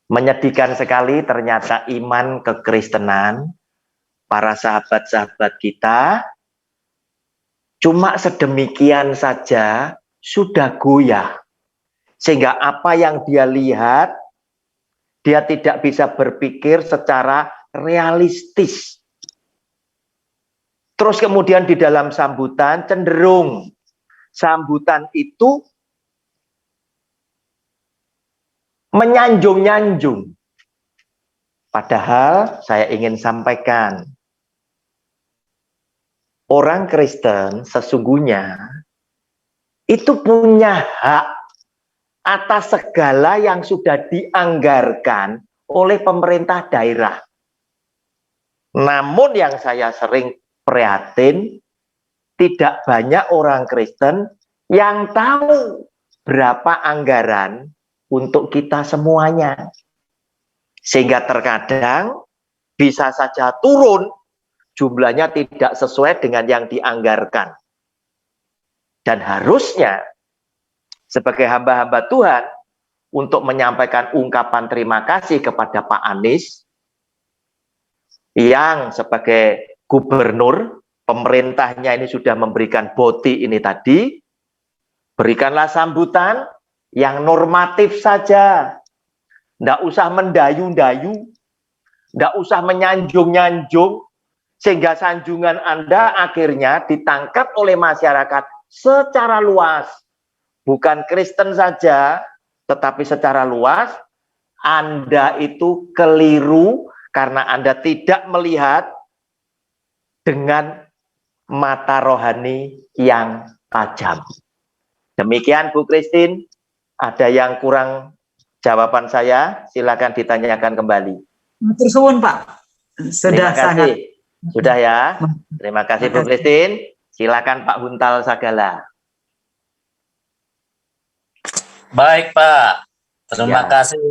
Menyedihkan sekali ternyata iman kekristenan para sahabat-sahabat kita cuma sedemikian saja sudah goyah. Sehingga apa yang dia lihat, dia tidak bisa berpikir secara realistis. Terus kemudian di dalam sambutan cenderung sambutan itu menyanjung-nyanjung. Padahal saya ingin sampaikan, orang Kristen sesungguhnya itu punya hak atas segala yang sudah dianggarkan oleh pemerintah daerah. Namun yang saya sering prihatin, tidak banyak orang Kristen yang tahu berapa anggaran untuk kita semuanya. Sehingga terkadang bisa saja turun, jumlahnya tidak sesuai dengan yang dianggarkan. Dan harusnya sebagai hamba-hamba Tuhan untuk menyampaikan ungkapan terima kasih kepada Pak Anies yang sebagai gubernur, pemerintahnya ini sudah memberikan boti ini tadi, berikanlah sambutan yang normatif saja, tidak usah mendayu-dayu, tidak usah menyanjung-nyanjung, sehingga sanjungan Anda akhirnya ditangkap oleh masyarakat secara luas. Bukan Kristen saja, tetapi secara luas, Anda itu keliru karena Anda tidak melihat dengan mata rohani yang tajam. Demikian Bu Christine. Ada yang kurang jawaban saya, silakan ditanyakan kembali. Matur suwun Pak. Terima Sudah kasih. sangat. Sudah ya. Terima kasih Bu Christine. Silakan Pak Huntal Sagala. Baik Pak, terima Ya. kasih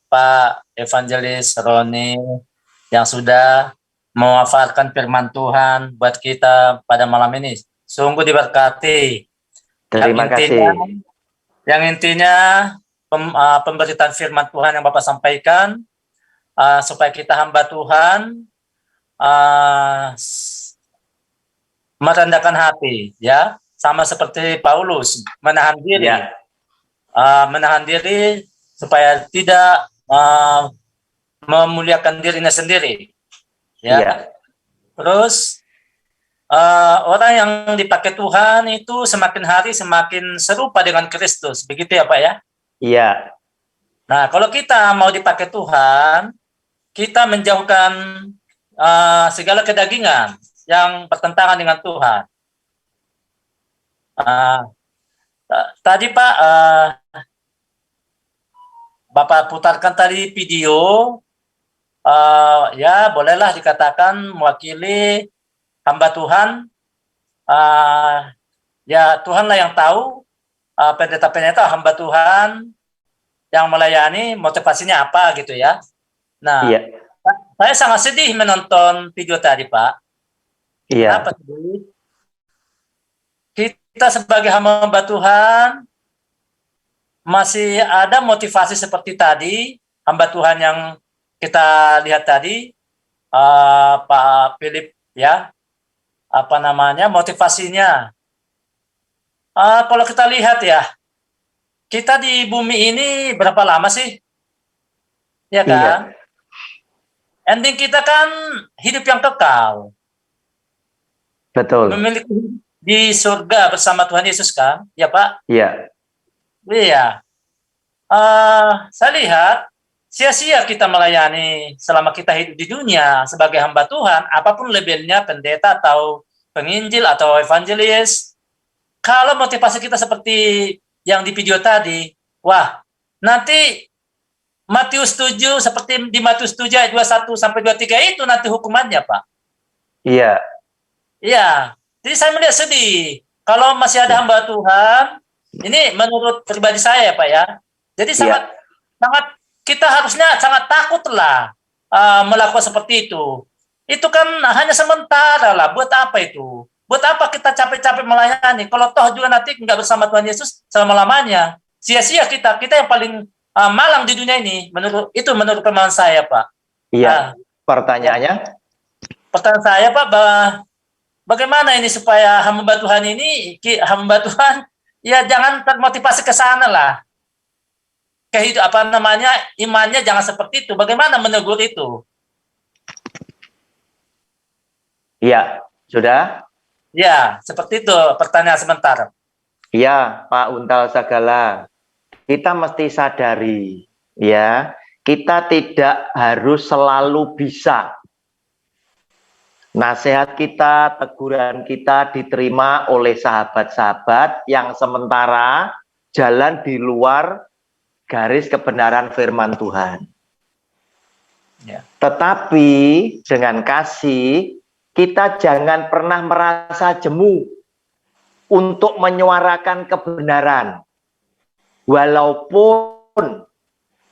Pak Evangelis Roni yang sudah mewafatkan firman Tuhan buat kita pada malam ini. Sungguh diberkati. Terima kasih. Yang intinya pemberitaan firman Tuhan yang Bapak sampaikan supaya kita hamba Tuhan merendahkan hati, ya, sama seperti Paulus menahan diri. Ya. Menahan diri supaya tidak memuliakan dirinya sendiri, ya. Ya. Terus orang yang dipakai Tuhan itu semakin hari semakin serupa dengan Kristus, begitu ya Pak ya? Iya. Nah kalau kita mau dipakai Tuhan, kita menjauhkan segala kedagingan yang bertentangan dengan Tuhan. Tadi Pak, Bapak putarkan tadi video, ya bolehlah dikatakan mewakili hamba Tuhan. Ya Tuhanlah yang tahu, pendeta-pendeta hamba Tuhan yang melayani motivasinya apa gitu ya. Nah, Iya. saya sangat sedih menonton video tadi Pak. Iya. Kenapa sedih? Kita sebagai hamba Tuhan masih ada motivasi seperti tadi, hamba Tuhan yang kita lihat tadi, Pak Philip ya, apa namanya, motivasinya. Kalau kita lihat ya, kita di bumi ini berapa lama sih? Ya kan? Iya. Ending kita kan hidup yang kekal. Betul. Memiliki di surga bersama Tuhan Yesus kan? Ya Pak? Iya. Iya. Saya lihat sia-sia kita melayani selama kita hidup di dunia sebagai hamba Tuhan, apapun labelnya, pendeta atau penginjil atau evangelis, kalau motivasi kita seperti yang di video tadi, wah, nanti Matius 7, seperti di Matius 7 ayat 21 sampai 23 itu nanti hukumannya, Pak. Iya, Iya, jadi saya melihat sedih. Kalau masih ada hamba Tuhan, ini menurut pribadi saya, Pak ya. Jadi sangat kita harusnya sangat takutlah melakukan seperti itu. Itu kan hanya sementara lah. Buat apa itu? Buat apa kita capek-capek melayani? Kalau toh juga nanti nggak bersama Tuhan Yesus selama-lamanya, sia-sia kita yang paling malang di dunia ini. Menurut pemahaman saya, Pak. iya. Pertanyaannya? Pertanyaan saya, Pak, bagaimana ini supaya hamba Tuhan ini, hamba Tuhan, ya jangan termotivasi ke sana lah. Imannya jangan seperti itu. Bagaimana menegur itu? Iya, sudah? Ya, seperti itu pertanyaan sementara. Iya, Pak Untal Sagala. Kita mesti sadari, ya, kita tidak harus selalu bisa. Nasihat kita, teguran kita diterima oleh sahabat-sahabat yang sementara jalan di luar garis kebenaran firman Tuhan. Ya. Tetapi dengan kasih, kita jangan pernah merasa jemu untuk menyuarakan kebenaran. Walaupun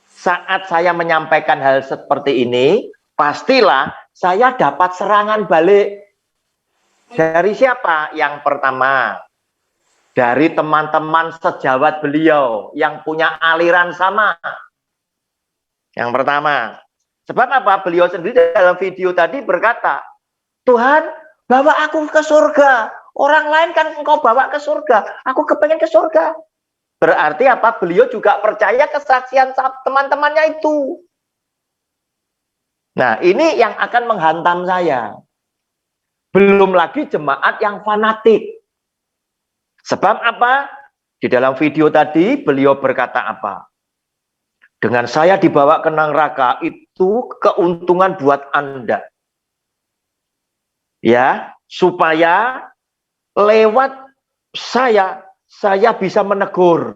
saat saya menyampaikan hal seperti ini, pastilah saya dapat serangan balik. Dari siapa? Yang pertama, dari teman-teman sejawat beliau yang punya aliran sama. Yang pertama. Sebab apa? Beliau sendiri dalam video tadi berkata, Tuhan, bawa aku ke surga. Orang lain kan engkau bawa ke surga. Aku kepengen ke surga. Berarti apa? Beliau juga percaya kesaksian teman-temannya itu. Nah, ini yang akan menghantam saya. Belum lagi jemaat yang fanatik. Sebab apa? Di dalam video tadi beliau berkata apa? Dengan saya dibawa ke neraka itu keuntungan buat Anda. Ya, supaya lewat saya bisa menegur.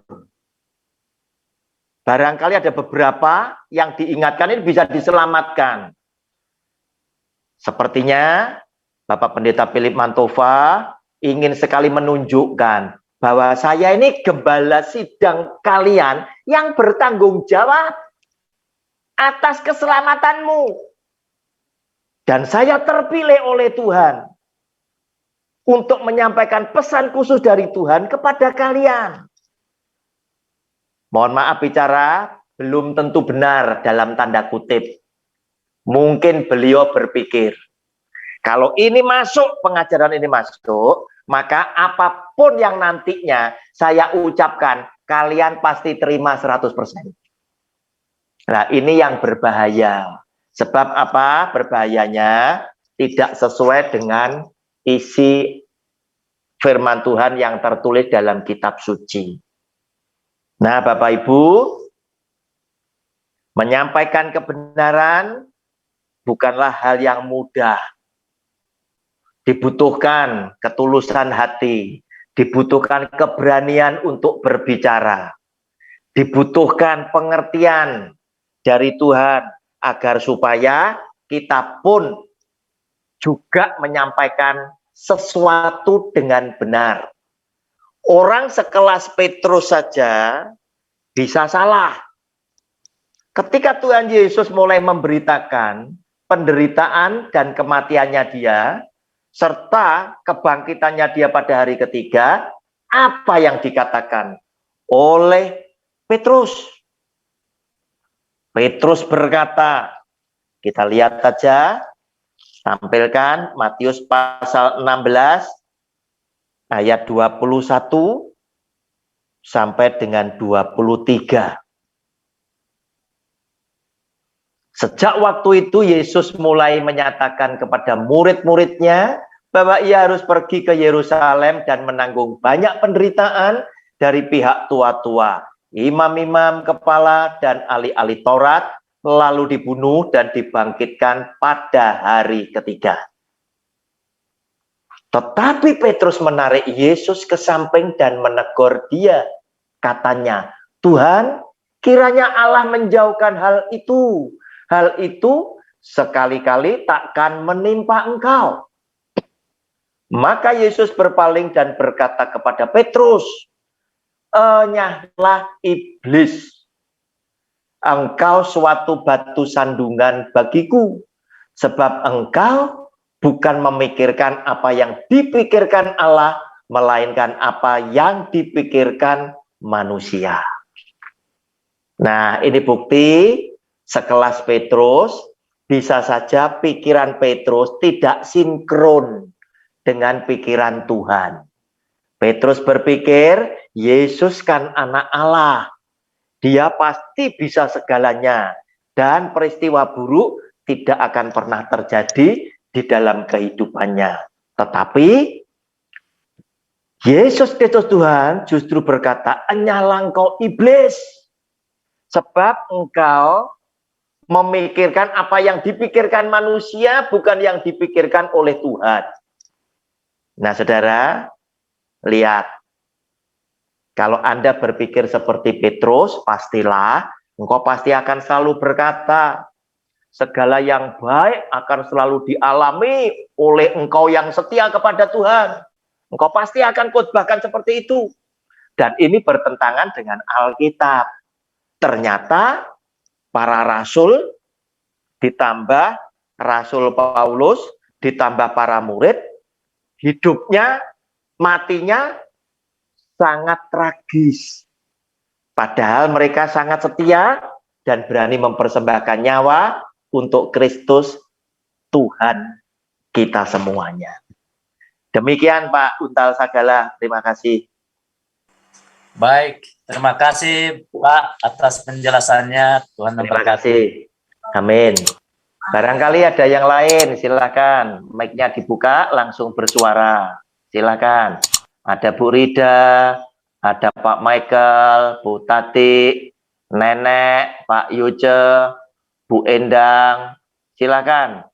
Barangkali ada beberapa yang diingatkan ini bisa diselamatkan. Sepertinya Bapak Pendeta Philip Mantova ingin sekali menunjukkan bahwa saya ini gembala sidang kalian yang bertanggung jawab atas keselamatanmu. Dan saya terpilih oleh Tuhan untuk menyampaikan pesan khusus dari Tuhan kepada kalian. Mohon maaf bicara, belum tentu benar dalam tanda kutip. Mungkin beliau berpikir, kalau ini masuk, pengajaran ini masuk, maka apapun yang nantinya saya ucapkan, kalian pasti terima 100%. Nah, ini yang berbahaya. Sebab apa berbahayanya? Tidak sesuai dengan isi firman Tuhan yang tertulis dalam kitab suci. Nah, Bapak Ibu, menyampaikan kebenaran bukanlah hal yang mudah. Dibutuhkan ketulusan hati, dibutuhkan keberanian untuk berbicara, dibutuhkan pengertian dari Tuhan agar supaya kita pun juga menyampaikan sesuatu dengan benar. Orang sekelas Petrus saja bisa salah. Ketika Tuhan Yesus mulai memberitakan penderitaan dan kematiannya dia, serta kebangkitannya dia pada hari ketiga, apa yang dikatakan oleh Petrus? Petrus berkata, kita lihat saja, tampilkan Matius pasal 16, ayat 21 sampai dengan 23. Sejak waktu itu Yesus mulai menyatakan kepada murid-muridnya bahwa ia harus pergi ke Yerusalem dan menanggung banyak penderitaan dari pihak tua-tua, imam-imam kepala dan ahli-ahli Taurat, lalu dibunuh dan dibangkitkan pada hari ketiga. Tetapi Petrus menarik Yesus ke samping dan menegur dia. Katanya, Tuhan, kiranya Allah menjauhkan hal itu. Hal itu sekali-kali takkan menimpa engkau. Maka Yesus berpaling dan berkata kepada Petrus, enyahlah iblis. Engkau suatu batu sandungan bagiku, sebab engkau bukan memikirkan apa yang dipikirkan Allah, melainkan apa yang dipikirkan manusia. Nah, ini bukti sekelas Petrus, bisa saja pikiran Petrus tidak sinkron dengan pikiran Tuhan. Petrus berpikir, Yesus kan anak Allah. Dia pasti bisa segalanya. Dan peristiwa buruk tidak akan pernah terjadi di dalam kehidupannya. Tetapi Yesus Kristus Tuhan justru berkata, enyahlah engkau iblis. Sebab engkau memikirkan apa yang dipikirkan manusia, bukan yang dipikirkan oleh Tuhan. Nah, saudara, lihat. Kalau Anda berpikir seperti Petrus, pastilah engkau pasti akan selalu berkata, segala yang baik akan selalu dialami oleh engkau yang setia kepada Tuhan. Engkau pasti akan khotbahkan seperti itu. Dan ini bertentangan dengan Alkitab. Ternyata para rasul ditambah Rasul Paulus, ditambah para murid, hidupnya, matinya sangat tragis. Padahal mereka sangat setia dan berani mempersembahkan nyawa untuk Kristus Tuhan kita semuanya. Demikian Pak Untal Sagala, terima kasih. Baik, terima kasih Pak atas penjelasannya. Tuhan Terima memberkati. kasih. Amin. Barangkali ada yang lain, silakan. Mic-nya dibuka, langsung bersuara. Silakan. Ada Bu Rida, ada Pak Michael, Bu Tati, Nenek, Pak Yuce, Bu Endang. Silakan.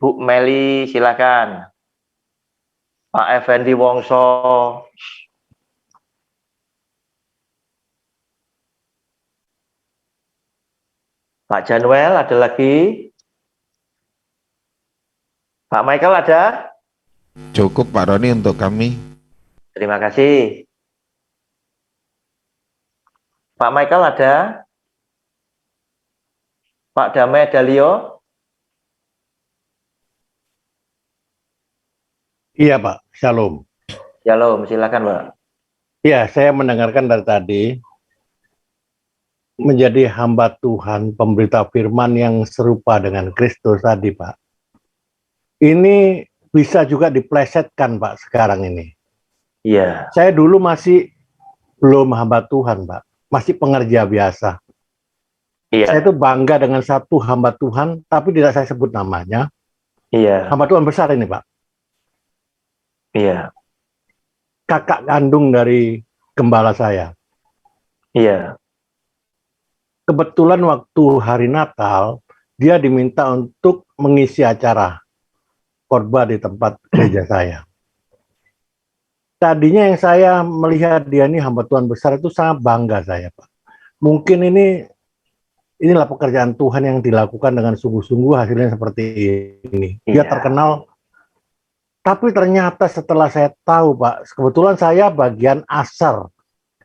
Bu Meli, silakan. Pak Effendi Wongso. Pak Januel, ada lagi? Pak Michael ada? Cukup Pak Roni untuk kami. Terima kasih. Pak Michael ada? Pak Damai Dalio? Iya Pak, Shalom. Shalom, silakan Pak. Iya, saya mendengarkan dari tadi, menjadi hamba Tuhan, pemberita firman yang serupa dengan Kristus tadi Pak. Ini bisa juga diplesetkan Pak sekarang ini. Iya. Saya dulu masih belum hamba Tuhan Pak, masih pengerja biasa. Iya. Saya itu bangga dengan satu hamba Tuhan, tapi tidak saya sebut namanya. Iya. Hamba Tuhan besar ini Pak. Iya. Kakak kandung dari gembala saya. Iya. Kebetulan waktu hari Natal, dia diminta untuk mengisi acara khotbah di tempat gereja saya. Tadinya yang saya melihat dia ini hamba Tuhan besar itu sangat bangga saya, Pak. Mungkin inilah pekerjaan Tuhan yang dilakukan dengan sungguh-sungguh, hasilnya seperti ini. Dia Iya. terkenal. Tapi ternyata setelah saya tahu, Pak, kebetulan saya bagian asar.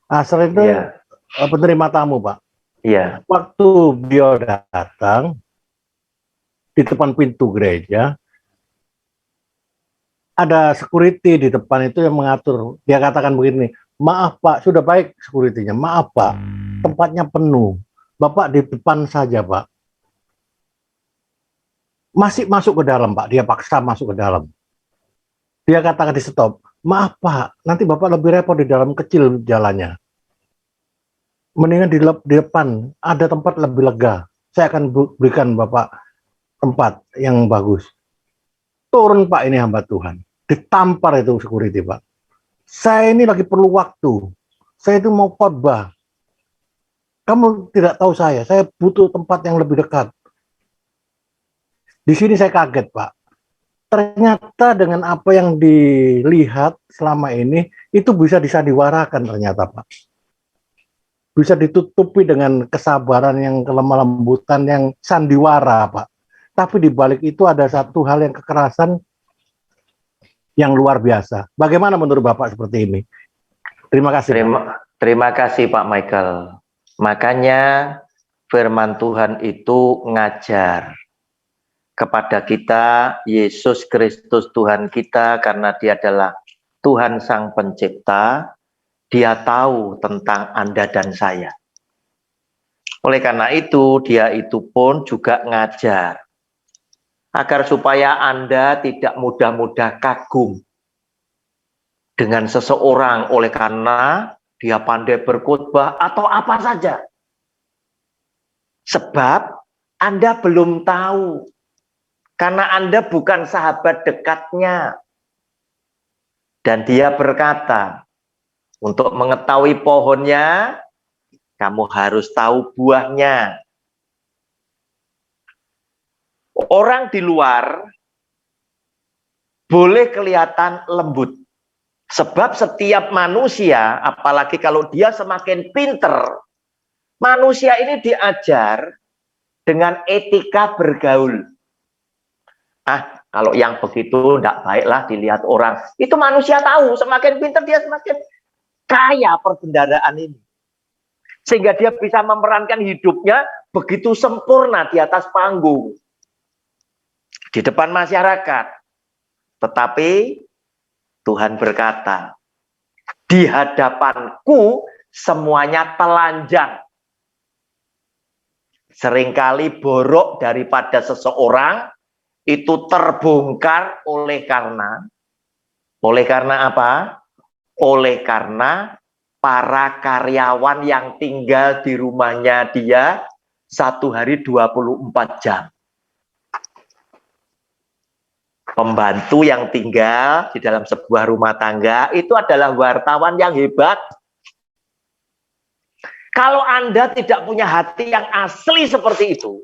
Asar itu Iya. penerima tamu, Pak. Iya. Waktu beliau datang di depan pintu gereja, ada security di depan itu yang mengatur. Dia katakan begini, maaf Pak, sudah baik security-nya. Maaf Pak, tempatnya penuh. Bapak di depan saja Pak. Masih masuk ke dalam Pak, dia paksa masuk ke dalam. Dia katakan di stop, maaf Pak, nanti Bapak lebih repot di dalam, kecil jalannya. Mendingan di depan, ada tempat lebih lega. Saya akan berikan Bapak tempat yang bagus. Turun Pak, ini hamba Tuhan. Ditampar itu security Pak. Saya ini lagi perlu waktu. Saya itu mau khotbah. kamu tidak tahu saya butuh tempat yang lebih dekat. Di sini saya kaget, Pak. Ternyata dengan apa yang dilihat selama ini, itu bisa disandiwarakan ternyata, Pak. Bisa ditutupi dengan kesabaran yang kelemah lembutan yang sandiwara, Pak. Tapi di balik itu ada satu hal yang kekerasan yang luar biasa. Bagaimana menurut Bapak seperti ini? Terima kasih. Terima kasih Pak Michael. Makanya firman Tuhan itu ngajar kepada kita Yesus Kristus Tuhan kita, karena Dia adalah Tuhan Sang Pencipta. Dia tahu tentang Anda dan saya. Oleh karena itu, Dia itu pun juga ngajar agar supaya Anda tidak mudah-mudah kagum dengan seseorang oleh karena dia pandai berkhotbah atau apa saja. Sebab Anda belum tahu, karena Anda bukan sahabat dekatnya. Dan Dia berkata, untuk mengetahui pohonnya, kamu harus tahu buahnya. Orang di luar boleh kelihatan lembut. Sebab setiap manusia, apalagi kalau dia semakin pinter, manusia ini diajar dengan etika bergaul. Kalau yang begitu tidak baiklah dilihat orang. Itu manusia tahu, semakin pinter dia semakin kaya perbendaharaan ini. Sehingga dia bisa memerankan hidupnya begitu sempurna di atas panggung, di depan masyarakat. Tetapi Tuhan berkata, di hadapanku semuanya telanjang. Seringkali borok daripada seseorang itu terbongkar oleh karena apa? Oleh karena para karyawan yang tinggal di rumahnya dia satu hari 24 jam. Pembantu yang tinggal di dalam sebuah rumah tangga itu adalah wartawan yang hebat. Kalau Anda tidak punya hati yang asli seperti itu,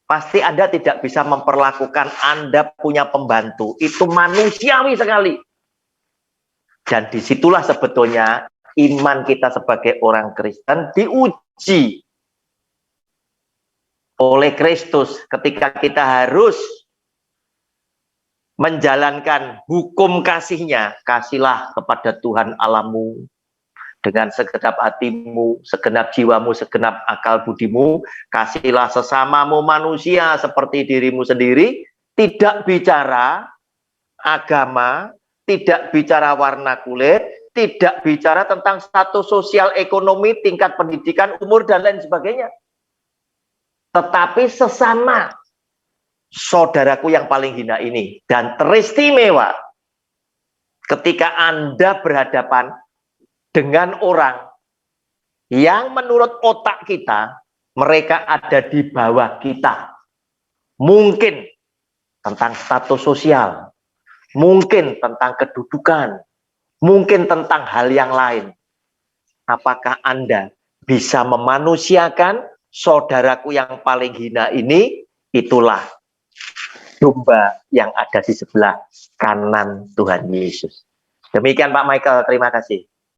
pasti Anda tidak bisa memperlakukan Anda punya pembantu. Itu manusiawi sekali. Dan disitulah sebetulnya iman kita sebagai orang Kristen diuji oleh Kristus ketika kita harus menjalankan hukum kasih-Nya. Kasihlah kepada Tuhan Allahmu dengan segenap hatimu, segenap jiwamu, segenap akal budimu. Kasihlah sesamamu manusia seperti dirimu sendiri. Tidak bicara agama, tidak bicara warna kulit, tidak bicara tentang status sosial ekonomi, tingkat pendidikan, umur, dan lain sebagainya. Tetapi sesama saudaraku yang paling hina ini. Dan teristimewa ketika Anda berhadapan dengan orang yang menurut otak kita, mereka ada di bawah kita. Mungkin tentang status sosial, mungkin tentang kedudukan, mungkin tentang hal yang lain. Apakah Anda bisa memanusiakan saudaraku yang paling hina ini? Itulah domba yang ada di sebelah kanan Tuhan Yesus. Demikian Pak Michael, terima kasih.